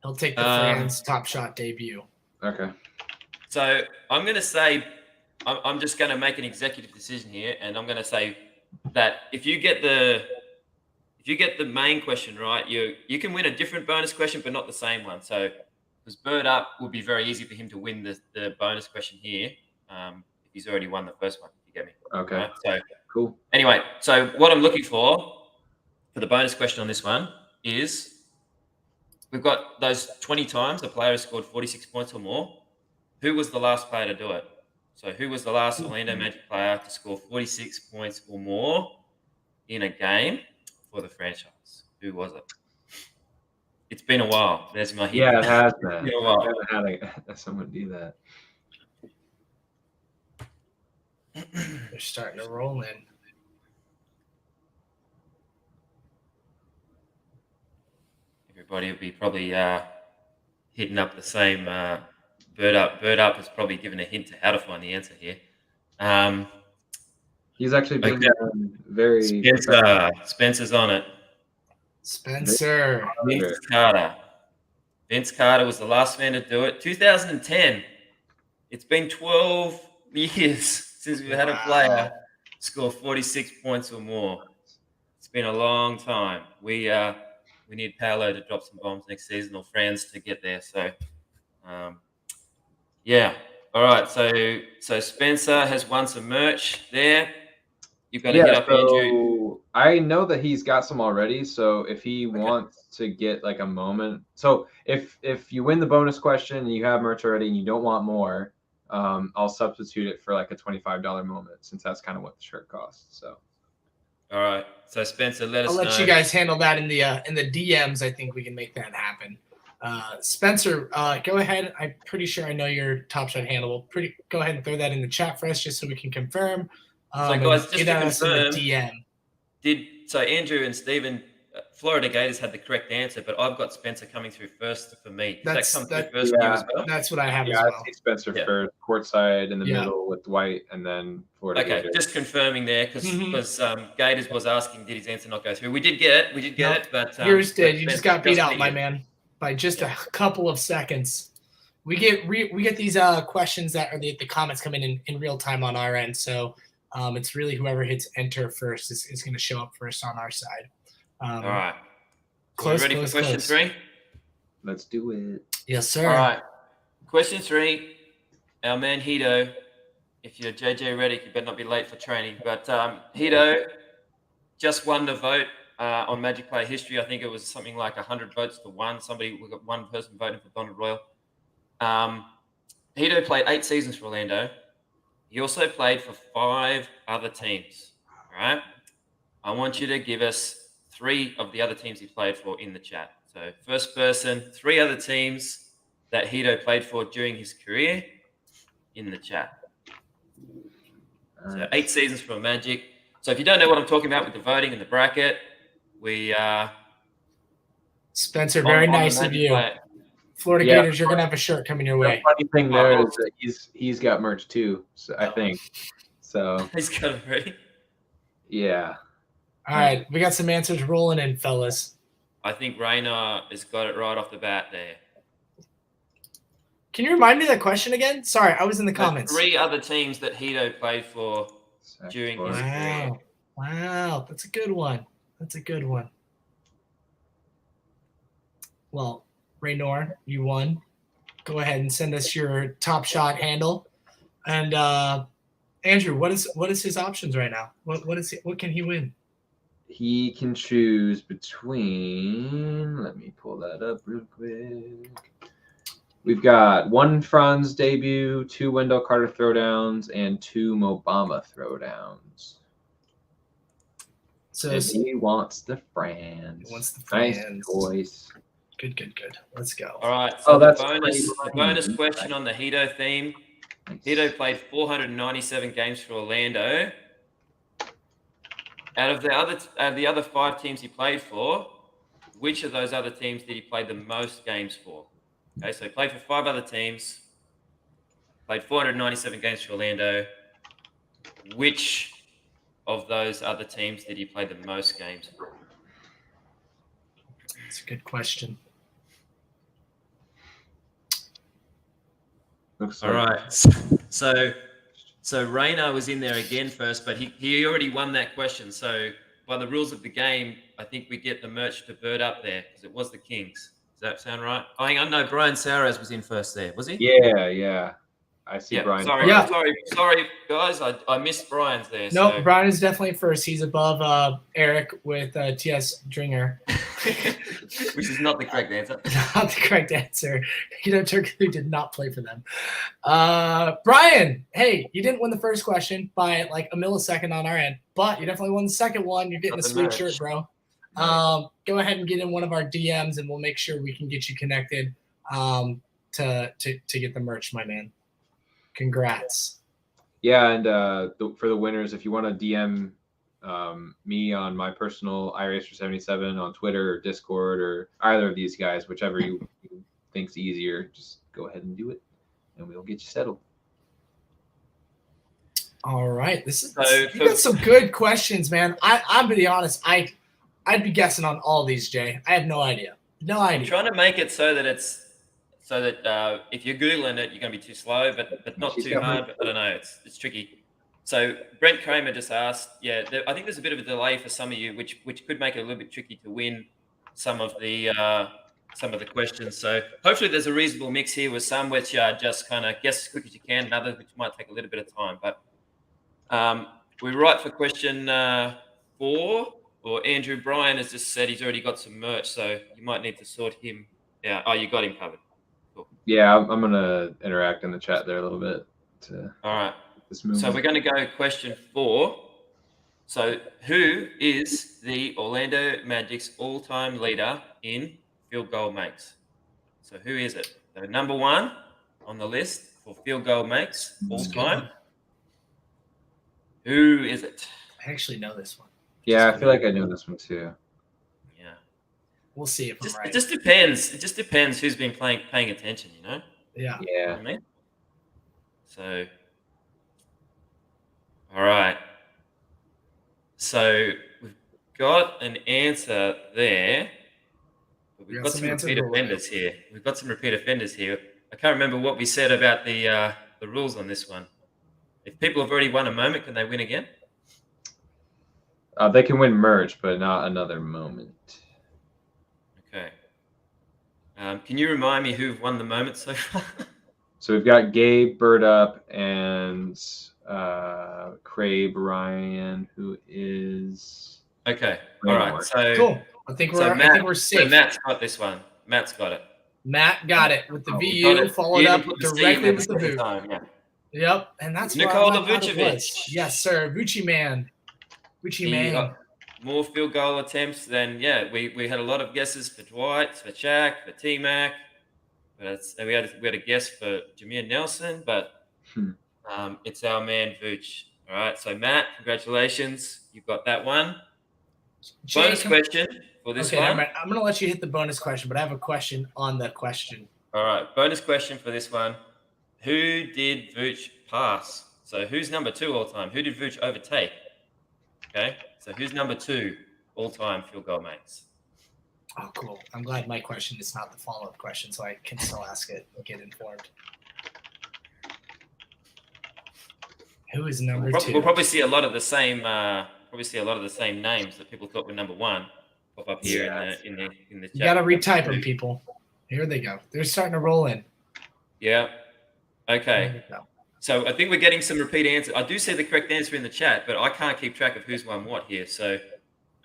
he'll take the Franz top shot debut. Okay. So I'm going to say, I'm just going to make an executive decision here, and I'm going to say that if you get the main question right, you can win a different bonus question, but not the same one. So, because Bird Up will be very easy for him to win the bonus question here, if he's already won the first one. If you get me? Okay. Right? So cool. Anyway, so what I'm looking for the bonus question on this one is we've got those 20 times the player has scored 46 points or more. Who was the last player to do it? So who was the last Orlando Magic player to score 46 points or more in a game for the franchise? Who was it? It's been a while. There's my hint. Yeah, it has been. It's been a while. I haven't had someone do that. They're starting to roll in. Everybody will be probably hitting up the same Bird Up has probably given a hint to how to find the answer here. He's actually been very Spencer's on it. Spencer. Vince Carter was the last man to do it. 2010. It's been 12 years since we've had a player score 46 points or more. It's been a long time. We need Paolo to drop some bombs next season or Franz to get there. So, yeah. All right. So Spencer has won some merch there. You've got to hit up Andrew. I know that he's got some already. So if he wants to get like a moment, so if you win the bonus question and you have merch already and you don't want more, I'll substitute it for like a $25 moment since that's kind of what the shirt costs. So. All right. So Spencer, let us know. I'll let you guys handle that in the DMs. I think we can make that happen. Spencer, go ahead. I'm pretty sure I know your Top Shot handle. Go ahead and throw that in the chat for us just so we can confirm. So guys, just to confirm, DM. So Andrew and Stephen, Florida Gators had the correct answer, but I've got Spencer coming through first for me. Does that come through first for you as well? That's what I have as well. I see Spencer first, courtside in the middle with Dwight, and then Florida Gators. Just confirming there because Gators was asking, did his answer not go through? We did get it, but yours did. You just got beat out, my man, by just a couple of seconds. We get these questions that are the comments come in real time on our end, so it's really whoever hits enter first is going to show up first on our side. All right. Close. Ready for question 3? Let's do it. Yes, sir. All right. Question 3. Our man Hito. If you're JJ Redick, you better not be late for training. But Hito just won the vote on Magic Player history. I think it was something like 100 votes to 1. We got one person voting for Donald Royal. Hito played 8 seasons for Orlando. He also played for 5 other teams. All right. I want you to give us 3 of the other teams he played for in the chat. So first person, 3 other teams that Hito played for during his career in the chat. So 8 seasons for Magic. So if you don't know what I'm talking about with the voting and the bracket, we Spencer, very nice of you. Florida Gators, you're going to have a shirt coming your way. The funny thing there is that he's got merch too, so I think. So he's got it ready. Yeah. All right, we got some answers rolling in, fellas. I think Rainer has got it right off the bat there. Can you remind me of that question again? Sorry, I was in the comments. 3 other teams that Hito played for during his career. Wow, that's a good one. Well, Raynor, you won. Go ahead and send us your Top Shot handle. And Andrew, what is his options right now? What can he win? He can choose between. Let me pull that up real quick. We've got 1 Franz debut, 2 Wendell Carter throwdowns, and 2 Mobama throwdowns. So And he wants the Franz. He wants the Nice Franz. choice. Good. Let's go. All right. So Oh, the that's bonus crazy. question on the Hito theme. Nice. Hito played 497 games for Orlando. Out of the other 5 teams he played for, which of those other teams did he play the most games for? Okay, so he played for 5 other teams, played 497 games for Orlando. Which of those other teams did he play the most games for? That's a good question. Looks All like right. So Rayner was in there again first, but he already won that question. So by the rules of the game, I think we get the merch to Bird up there because it was the Kings. Does that sound right? Oh, hang on. No, Brian Saras was in first there, was he? Yeah. I see Yeah. Brian. Sorry, guys. I missed Brian's there. No, So. Brian is definitely first. He's above Eric with T.S. Dringer. Which is not the correct answer. Not the correct answer. Turkey did not play for them. Brian, hey, you didn't win the first question by like a millisecond on our end, but you definitely won the second one. You're getting a sweet shirt, bro. Go ahead and get in one of our DMs, and we'll make sure we can get you connected to get the merch, my man. Congrats. Yeah, and for the winners, if you want to DM me on my personal iRacer77 on Twitter or Discord or either of these guys, whichever you think's easier, just go ahead and do it, and we'll get you settled. All right, you got some good questions, man. I'm gonna be honest. I'd be guessing on all these, Jay. I have no idea. I'm trying to make it so that if you're Googling it, you're going to be too slow, but not too hard. But I don't know. It's tricky. So Brent Kramer just asked, I think there's a bit of a delay for some of you, which could make it a little bit tricky to win some of the questions. So hopefully there's a reasonable mix here with some which just kind of guess as quick as you can, and others which might take a little bit of time. But we're right for question 4. Or Andrew Bryan has just said he's already got some merch, so you might need to sort him out. Oh, you got him covered. Cool. Yeah, I'm gonna interact in the chat there a little bit. All right. So we're going to go question 4. So who is the Orlando Magic's all-time leader in field goal makes? So who is it? So number 1 on the list for field goal makes all time. Who is it? I actually know this one. Yeah, I feel like I know this one too. Yeah. We'll see if I'm right. It just depends. It just depends who's been paying attention, you know? Yeah. Yeah. You know what I mean? So, all right. So we've got an answer there. But we've got some repeat offenders here. I can't remember what we said about the rules on this one. If people have already won a moment, can they win again? They can win merch, but not another moment. Okay. Can you remind me who've won the moment so far? So we've got Gabe, Bird Up, and Craig Ryan, who is okay. All right. So cool. I think we're safe. So Matt's got this one. Matt's got it. Matt got it with the VU, followed up directly with the boot. Yeah. Yep, and that's Nikola Vucevic. Yes, sir, Vucci man. More field goal attempts than we had a lot of guesses for Dwight, for Shaq, for T-Mac. But we had a guess for Jameer Nelson, but it's our man Vooch. All right, so Matt, congratulations, you got that one. Bonus question for this one. I'm going to let you hit the bonus question, but I have a question on the question. All right, bonus question for this one. Who did Vooch pass? So who's number 2 all time? Who did Vooch overtake? Okay, so who's number 2 all-time field goal makes? Oh, cool. I'm glad my question is not the follow-up question, so I can still ask it and get informed. Who is number 2? We'll probably see a lot of the same. Names that people thought were number 1 pop up here in the chat. You gotta retype them, people. Here they go. They're starting to roll in. Yeah. Okay. So I think we're getting some repeat answers. I do see the correct answer in the chat, but I can't keep track of who's won what here. So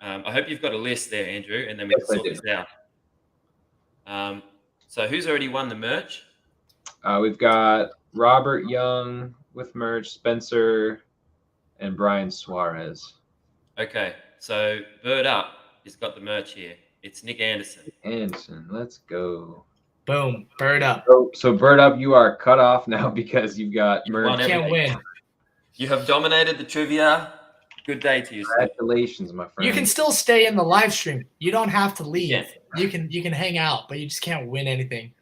I hope you've got a list there, Andrew, and then we can sort this out. So who's already won the merch? We've got Robert Young with merch, Spencer, and Brian Suarez. Okay, so Bird Up has got the merch here. It's Nick Anderson. Anderson, let's go. Boom, bird up. So Bird Up, you are cut off now because you've got You've won merch. Can't win. You have dominated the trivia. Good day to you, sir. Congratulations, my friend. You can still stay in the live stream. You don't have to leave. Yeah. You can hang out, but you just can't win anything.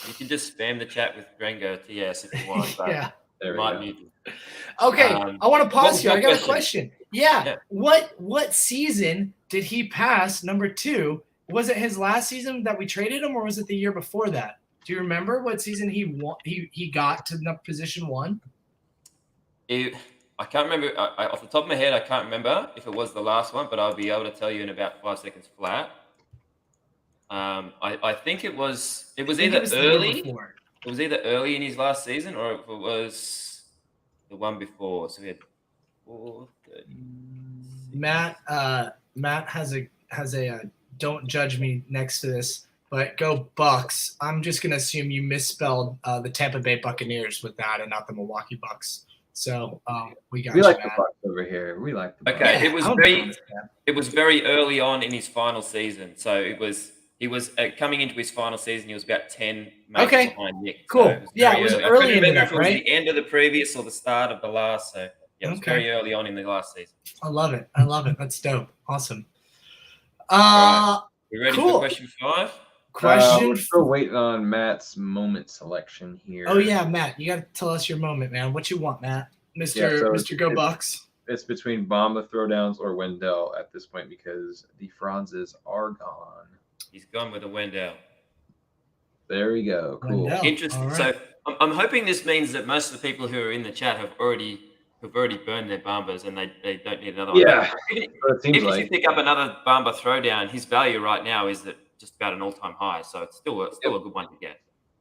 You can just spam the chat with Grango TS if you want. But Yeah. There we might go. mute you. Okay, I want to pause here. I got a question? question. Yeah. Yeah. What season did he pass number 2? Was it his last season that we traded him, or was it the year before that? Do you remember what season he got to position 1? I can't remember off the top of my head. I can't remember if it was the last one, but I'll be able to tell you in about 5 seconds flat. I think it was either early. It was either early in his last season, or if it was the one before. So we had 430. Matt has a don't judge me next to this, but go Bucks. I'm just gonna assume you misspelled the Tampa Bay Buccaneers with that and not the Milwaukee Bucks. So we got We you, like the Matt. Bucks over here. We like the Bucks. Okay, Yeah, it was very early on in his final season. So he was coming into his final season. He was about 10 mates behind Nick. Cool. So It was early. early I into couldn't remember that, if it was right? the end of the previous or the start of the last. So yeah, it was Okay. very early on in the last season. I love it. That's dope. Awesome. Right. We ready Cool. for question 5? Question. We're still waiting on Matt's moment selection here. Oh yeah, Matt, you got to tell us your moment, man. What you want, Matt? Mr. Go Bucks. It's between Bomba Throwdowns or Wendell at this point because the Franzes are gone. He's gone with a Wendell. There we go. Cool. Wendell. Interesting. All right. So I'm hoping this means that most of the people who are in the chat have already burned their Bombas and they don't need another one. Yeah. Even It seems if like you pick up another Bomba Throwdown, his value right now is at just about an all-time high. So it's still a good one to get.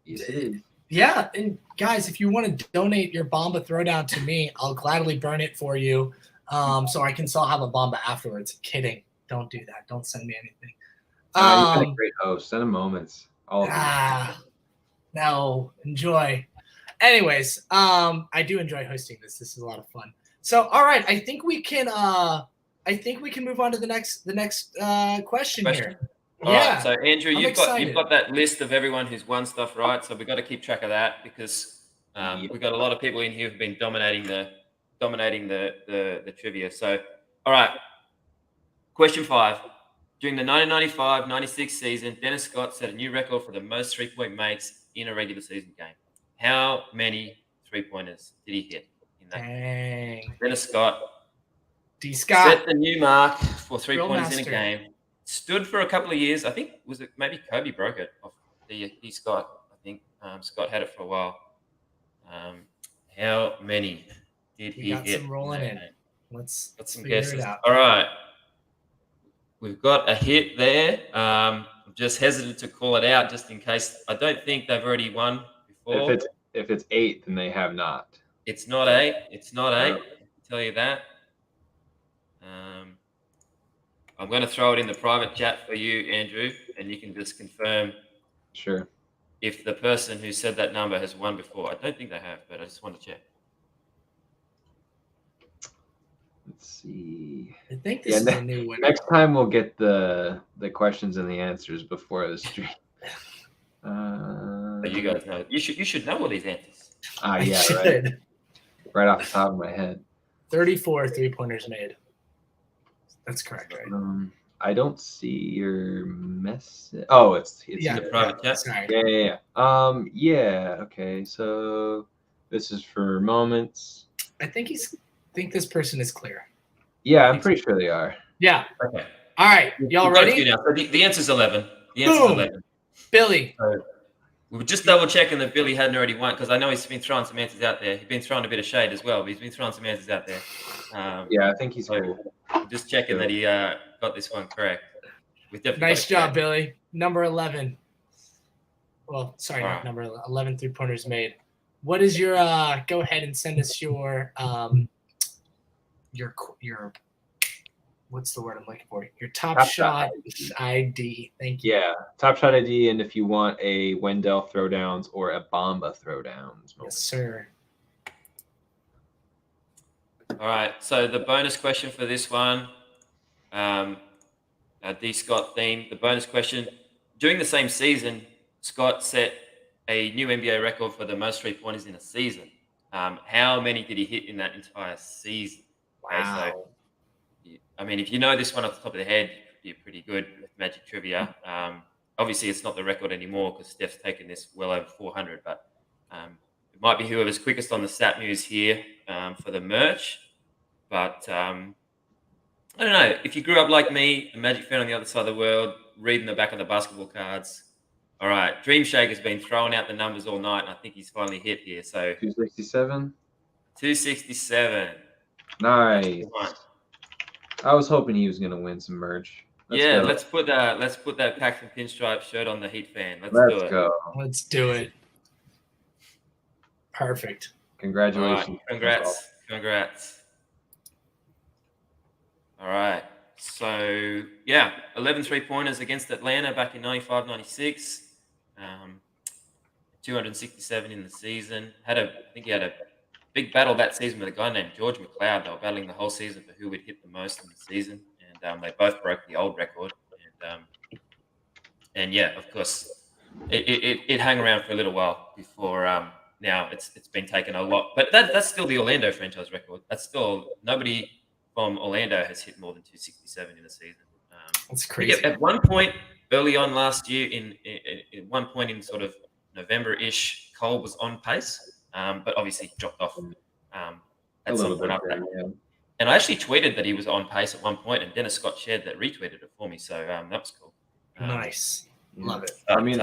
yes, it is. Yeah, and guys, if you want to donate your Bomba Throwdown to me, I'll gladly burn it for you, so I can still have a Bomba afterwards. Kidding. Don't do that. Don't send me anything. You've been a great host. Send him moments. All of them. No, enjoy. Anyways, I do enjoy hosting this. This is a lot of fun. So, all right, I think we can move on to the next question here. All right, so Andrew, you've excited. got that list of everyone who's won stuff, right? So we've got to keep track of that because we've got a lot of people in here who've been dominating the trivia. So, all right, question 5. During the 1995-96 season, Dennis Scott set a new record for the most three-point makes in a regular season game. How many three-pointers did he hit in that? Dang. Dennis Scott. D. Scott. Set the new mark for three-pointers in a master. game. Stood for a couple of years. I think maybe Kobe broke it off D. Scott. I think Scott had it for a while. How many did he got hit? some rolling in. Game? Let's some figure guesses. it out. All right. We've got a hit there. I'm just hesitant to call it out just in case. I don't think they've already won before. If it's 8, then they have not. It's not 8. It's not 8. I can tell you that. I'm going to throw it in the private chat for you, Andrew, and you can just confirm. Sure. If the person who said that number has won before. I don't think they have, but I just want to check. Let's see. I think this is a new one. Next time we'll get the questions and the answers before the stream. But you guys know. You should know all these answers. Yeah, right off the top of my head. 34 three-pointers made. That's correct, right? I don't see your message. Oh, it's in the private chat. Sorry. Yeah. Okay. So this is for moments. I think this person is clear. Yeah, I'm pretty sure they are. Yeah. Okay. All right. Y'all ready? Now. So the answer's 11. The answer's 11. Billy. We were just double checking that Billy hadn't already won because I know he's been throwing some answers out there. He's been throwing a bit of shade as well, but he's been throwing some answers out there. Yeah, I think he's cool. Just checking that he got this one correct. Nice job, Billy. Number 11. Well, sorry, not number 11 three-pointers made. What is your go ahead and send us your what's the word I'm looking for? Your Top TopShot Shot ID. Thank you. Yeah, TopShot ID, and if you want a Wendell throwdowns or a Bamba throwdowns. Yes, sir. All right. So the bonus question for this one, D. Scott theme. The bonus question: during the same season, Scott set a new NBA record for the most 3-pointers in a season. How many did he hit in that entire season? Okay, Wow. so I mean, if you know this one off the top of the head, you're pretty good with Magic trivia. Obviously, it's not the record anymore because Steph's taken this well over 400, but it might be whoever's quickest on the stat news here for the merch. But I don't know. If you grew up like me, a Magic fan on the other side of the world, reading the back of the basketball cards. All right, Dream Shake has been throwing out the numbers all night, and I think he's finally hit here. So 267. 267. Nice. I was hoping he was going to win some merch. Let's put that Pax and Pinstripe shirt on the Heat fan. Let's do it. Go. Let's do it. Perfect. Congratulations. All right. Congrats. All right. So, 11 3-pointers against Atlanta back in 95-96. 267 in the season. I think he had a big battle that season with a guy named George McLeod. They were battling the whole season for who would hit the most in the season. And they both broke the old record. And of course, it hung around for a little while before now it's been taken a lot. But that's still the Orlando franchise record. That's still nobody from Orlando has hit more than 267 in a season. That's crazy. At one point early on last year, in one point in sort of November-ish, Cole was on pace, but obviously dropped off at some point after that. Yeah. And I actually tweeted that he was on pace at one point, and Dennis Scott retweeted it for me. So that was cool. Nice. Love it. I mean,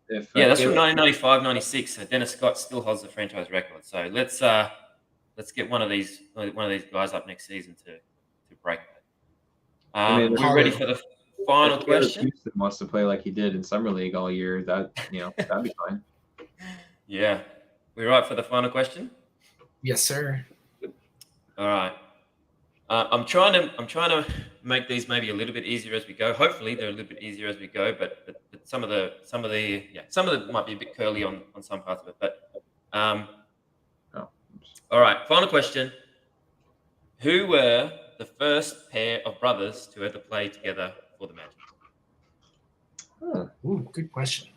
if that's from 1995, 96. So Dennis Scott still holds the franchise record. So let's get one of these guys up next season to break that. We're ready for the final question. Houston wants to play like he did in summer league all year. That'd be fine. Yeah, we're right for the final question. Yes, sir. All right. I'm trying to make these maybe a little bit easier as we go. Hopefully, they're a little bit easier as we go. But some of them might be a bit curly on some parts of it. But all right. Final question: who were the first pair of brothers to ever play together for the Magic? Ooh, good question.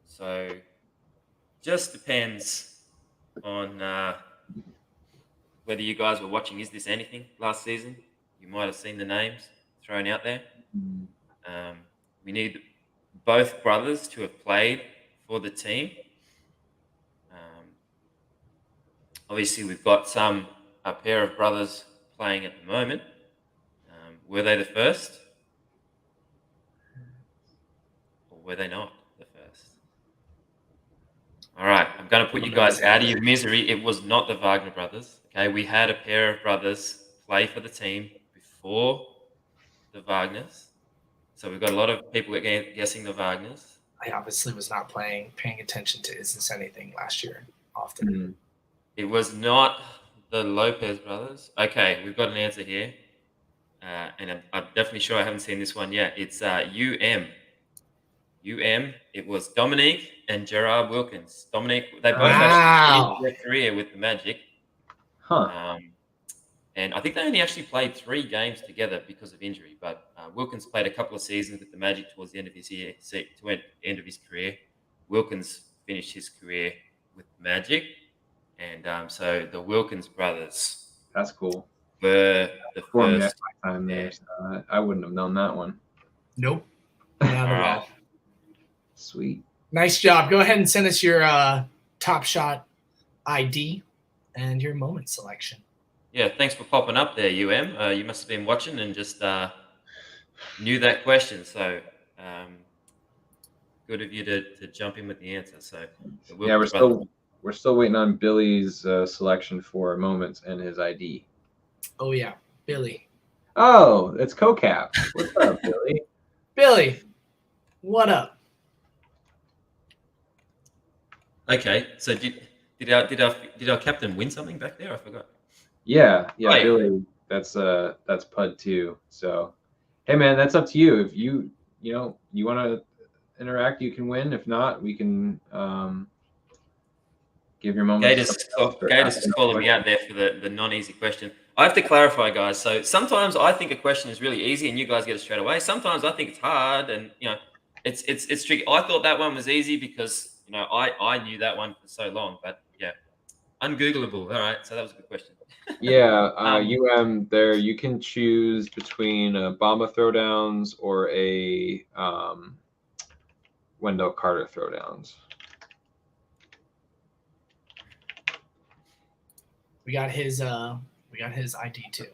So, just depends on whether you guys were watching Is This Anything last season. You might have seen the names thrown out there. We need both brothers to have played for the team. Obviously, we've got a pair of brothers playing at the moment. Were they the first? Or were they not the first? All right, I'm going to put you guys out of your misery. It was not the Wagner brothers. Okay, we had a pair of brothers play for the team before the Wagners. So we've got a lot of people guessing the Wagners. I obviously was not paying attention to Is This Anything last year often. It was not the Lopez brothers. Okay, we've got an answer here. And I'm definitely sure I haven't seen this one yet. It's UM. It was Dominique and Gerard Wilkins. Dominique, they both actually finished their career with the Magic. And I think they only actually played 3 games together because of injury. But Wilkins played a couple of seasons with the Magic towards the end of his end of his career. Wilkins finished his career with the Magic, and so the Wilkins brothers. That's cool. Were the first time there. So I wouldn't have known that one. Nope. Not at all. Sweet. Nice job. Go ahead and send us your TopShot ID and your moment selection. Yeah, thanks for popping up there, UM. You must have been watching and just knew that question. So good of you to jump in with the answer. So we're still waiting on Billy's selection for moments and his ID. Oh yeah, Billy. Oh, it's CoCap. What's up, Billy? Billy, what up? Okay, so did our captain win something back there? I forgot. Yeah, Billy. that's Pud too. So, hey man, that's up to you. If you want to interact, you can win. If not, we can give your moment. Gators is calling me out there for the non-easy question. I have to clarify, guys. So sometimes I think a question is really easy and you guys get it straight away. Sometimes I think it's hard and it's tricky. I thought that one was easy because I knew that one for so long, but yeah, ungoogleable. All right, so that was a good question. Yeah, there you can choose between Bamba throwdowns or a Wendell Carter throwdowns. We got his ID too.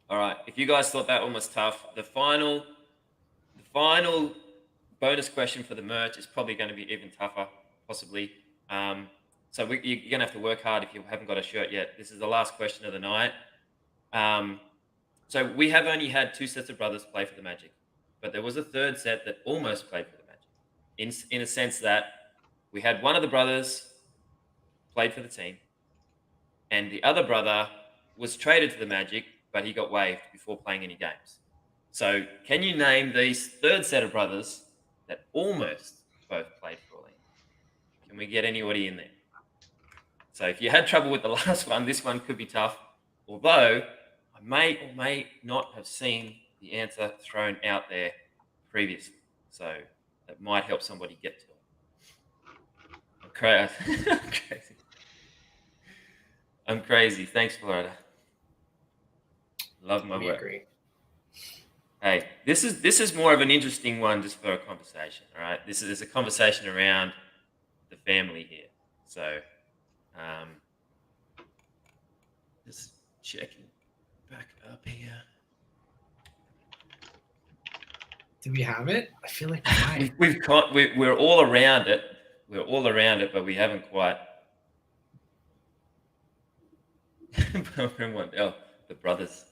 All right. If you guys thought that one was tough, the final bonus question for the merch is probably going to be even tougher, possibly. So you're going to have to work hard if you haven't got a shirt yet. This is the last question of the night. So we have only had 2 sets of brothers play for the Magic, but there was a third set that almost played for the Magic, in a sense that we had one of the brothers played for the team, and the other brother was traded to the Magic, but he got waived before playing any games. So can you name these third set of brothers that almost both played for Orlando? Can we get anybody in there? So if you had trouble with the last one, this one could be tough, although I may or may not have seen the answer thrown out there previously. So that might help somebody get to it. I'm crazy. I'm crazy. Thanks, Florida. Love my work. Agree. Hey, this is more of an interesting one just for a conversation. All right, this is a conversation around the family here. So, just checking back up here. Do we have it? I feel like we're all around it. We're all around it, but we haven't quite. The brothers.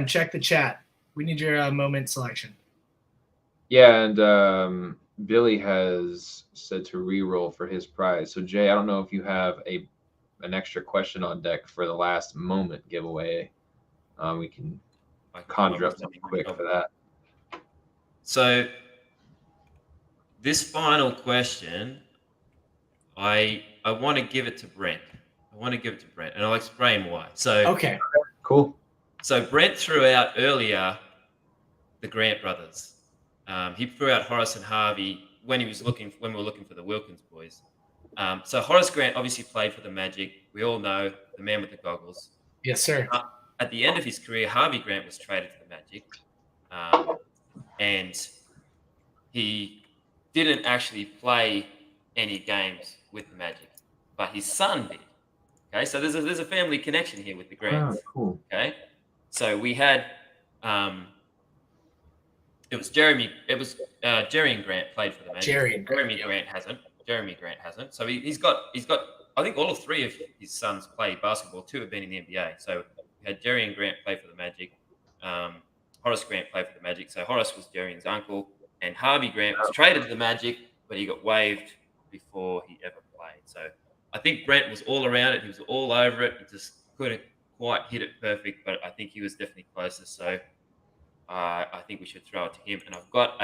Check the chat. We need your moment selection. Yeah, and Billy has said to re-roll for his prize. So Jay, I don't know if you have an extra question on deck for the last moment giveaway. We can conjure up something quick for that. So this final question, I want to give it to Brent. And I'll explain why. So okay, cool. So Brent threw out earlier the Grant brothers. He threw out Horace and Harvey when we were looking for the Wilkins boys. So Horace Grant obviously played for the Magic. We all know the man with the goggles. Yes, sir. At the end of his career, Harvey Grant was traded to the Magic, and he didn't actually play any games with the Magic, but his son did. Okay, so there's a family connection here with the Grants. Oh, cool. Okay, so we had it was Jerry and Grant played for the Magic. Jeremy Grant hasn't. So he's got. I think all 3 of his sons play basketball. 2 have been in the NBA. So we had Jerry and Grant play for the Magic. Horace Grant played for the Magic. So Horace was Jerry's uncle, and Harvey Grant was traded to the Magic, but he got waived before he ever played. So I think Brent was all around it. He was all over it. He just couldn't quite hit it perfect, but I think he was definitely closest. So I think we should throw it to him. And I've got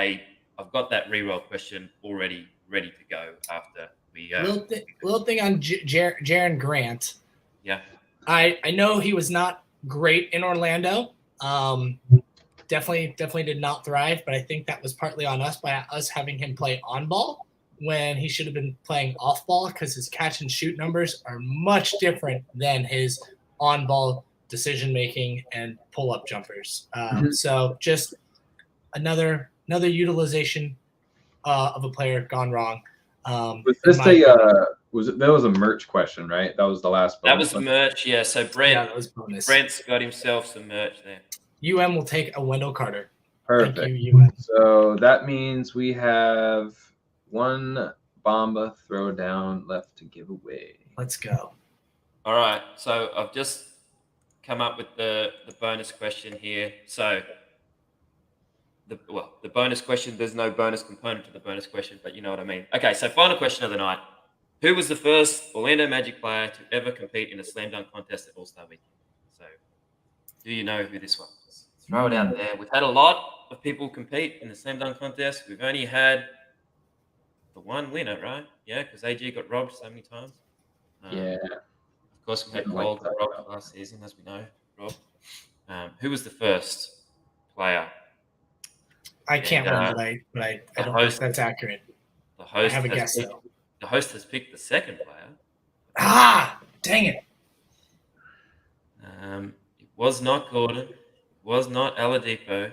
that re-roll question already ready to go after we. Little thing on Jaren Grant. Yeah. I know he was not great in Orlando. Definitely did not thrive, but I think that was partly on us by us having him play on ball when he should have been playing off ball, because his catch and shoot numbers are much different than his on ball decision making and pull up jumpers. So just another utilization of a player gone wrong. That was a merch question, right? That was the last bonus. That was question. Merch, yeah. So that was bonus. Brent's got himself some merch there. Will take a Wendell Carter. Perfect. Thank you, So that means we have 1 Bamba throwdown left to give away. Let's go. All right. So I've just come up with the bonus question here. So the bonus question, there's no bonus component to the bonus question, but you know what I mean. Okay, so final question of the night. Who was the first Orlando Magic player to ever compete in a slam dunk contest at All-Star Weekend? So, do you know who this was? Throw it out there. We've had a lot of people compete in the slam dunk contest. We've only had the one winner, right? Yeah, because AG got robbed so many times. Yeah. Of course, we had Didn't like Cole got that. robbed last season, as we know. Rob. Who was the first player? I can't And, win, but I the don't think host- that's accurate. The I host have a has guess picked, though. The host has picked the second player. Ah, dang it! It was not Gordon. It was not Oladipo. It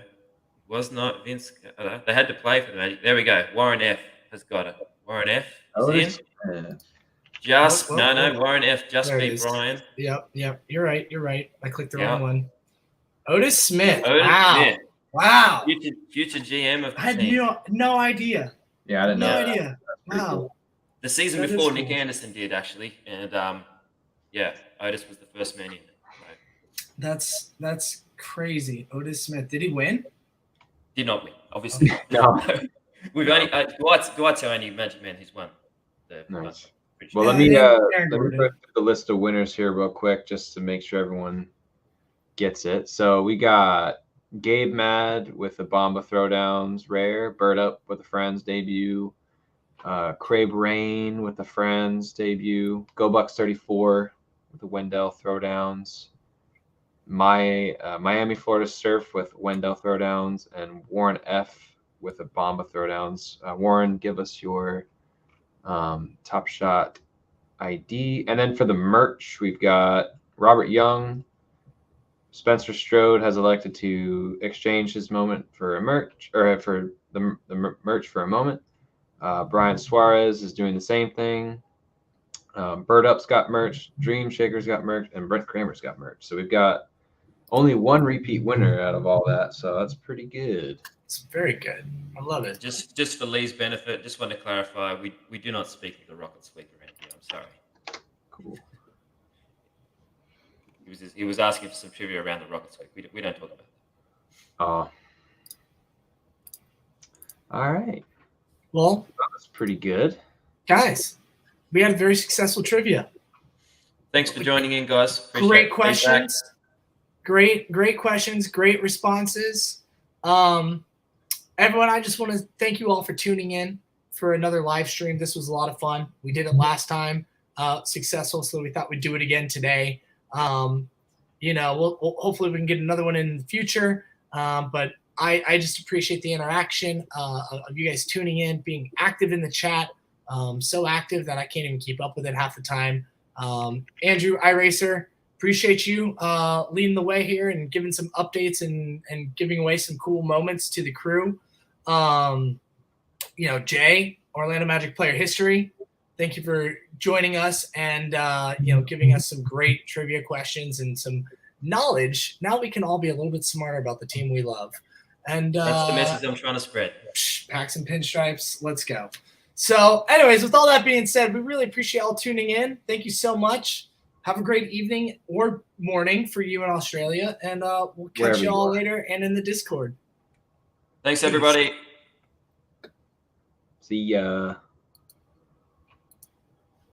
was not Vince. They had to play for the Magic. There we go. Warren F has got it. Warren F is in. Warren F just There it beat is. Brian. Yep. You're right. I clicked the Yeah. wrong one. Otis Smith. Otis Wow. Smith. Wow. Future GM of the I had team. no idea. Yeah, I didn't know. No that. idea. Pretty Wow. cool. The season That is before cool. Nick Anderson did, actually. And, yeah, Otis was the first man in it. So, That's crazy. Otis Smith. Did he win? did not win, obviously. No. We've only Dwight's the only Magic man who's won. Nice. British Well, Magic. let me put the list of winners here real quick, just to make sure everyone gets it. So we got Gabe Mad with the Bomba Throwdowns, Rare, Bird Up with the Friends debut, Crabe Rain with the Friends debut, Go Bucks 34 with the Wendell Throwdowns, Miami Florida Surf with Wendell Throwdowns, and Warren F with the Bomba Throwdowns. Warren, give us your Top Shot ID. And then for the merch, we've got Robert Young. Spencer Strode has elected to exchange his moment for a merch, or for the merch for a moment. Brian Suarez is doing the same thing. Bird Up's got merch, Dream Shaker's got merch, and Brent Kramer's got merch. So we've got only one repeat winner out of all that, so that's pretty good. It's very good. I love it. Just for Lee's benefit, just want to clarify, we do not speak of the Rockets Week around here. I'm sorry. Cool. He was asking for some trivia around the Rockets Week. We don't talk about that. Oh. All right. Well, that's pretty good. Guys, we had very successful trivia. Thanks for joining in, guys. Great questions. Great questions. Great responses. Everyone, I just want to thank you all for tuning in for another live stream. This was a lot of fun. We did it last time, successful, so we thought we'd do it again today. We'll hopefully we can get another one in the future. But I just appreciate the interaction of you guys tuning in, being active in the chat. So active that I can't even keep up with it half the time. Andrew iRacer, appreciate you leading the way here and giving some updates and giving away some cool moments to the crew. Jay, Orlando Magic Player History, thank you for joining us and giving us some great trivia questions and some knowledge. Now we can all be a little bit smarter about the team we love. And that's the message I'm trying to spread. Packs and Pinstripes, let's go. So anyways, with all that being said, we really appreciate all tuning in. Thank you so much. Have a great evening or morning for you in Australia. And we'll catch you all later and in the Discord. Thanks, everybody. See ya.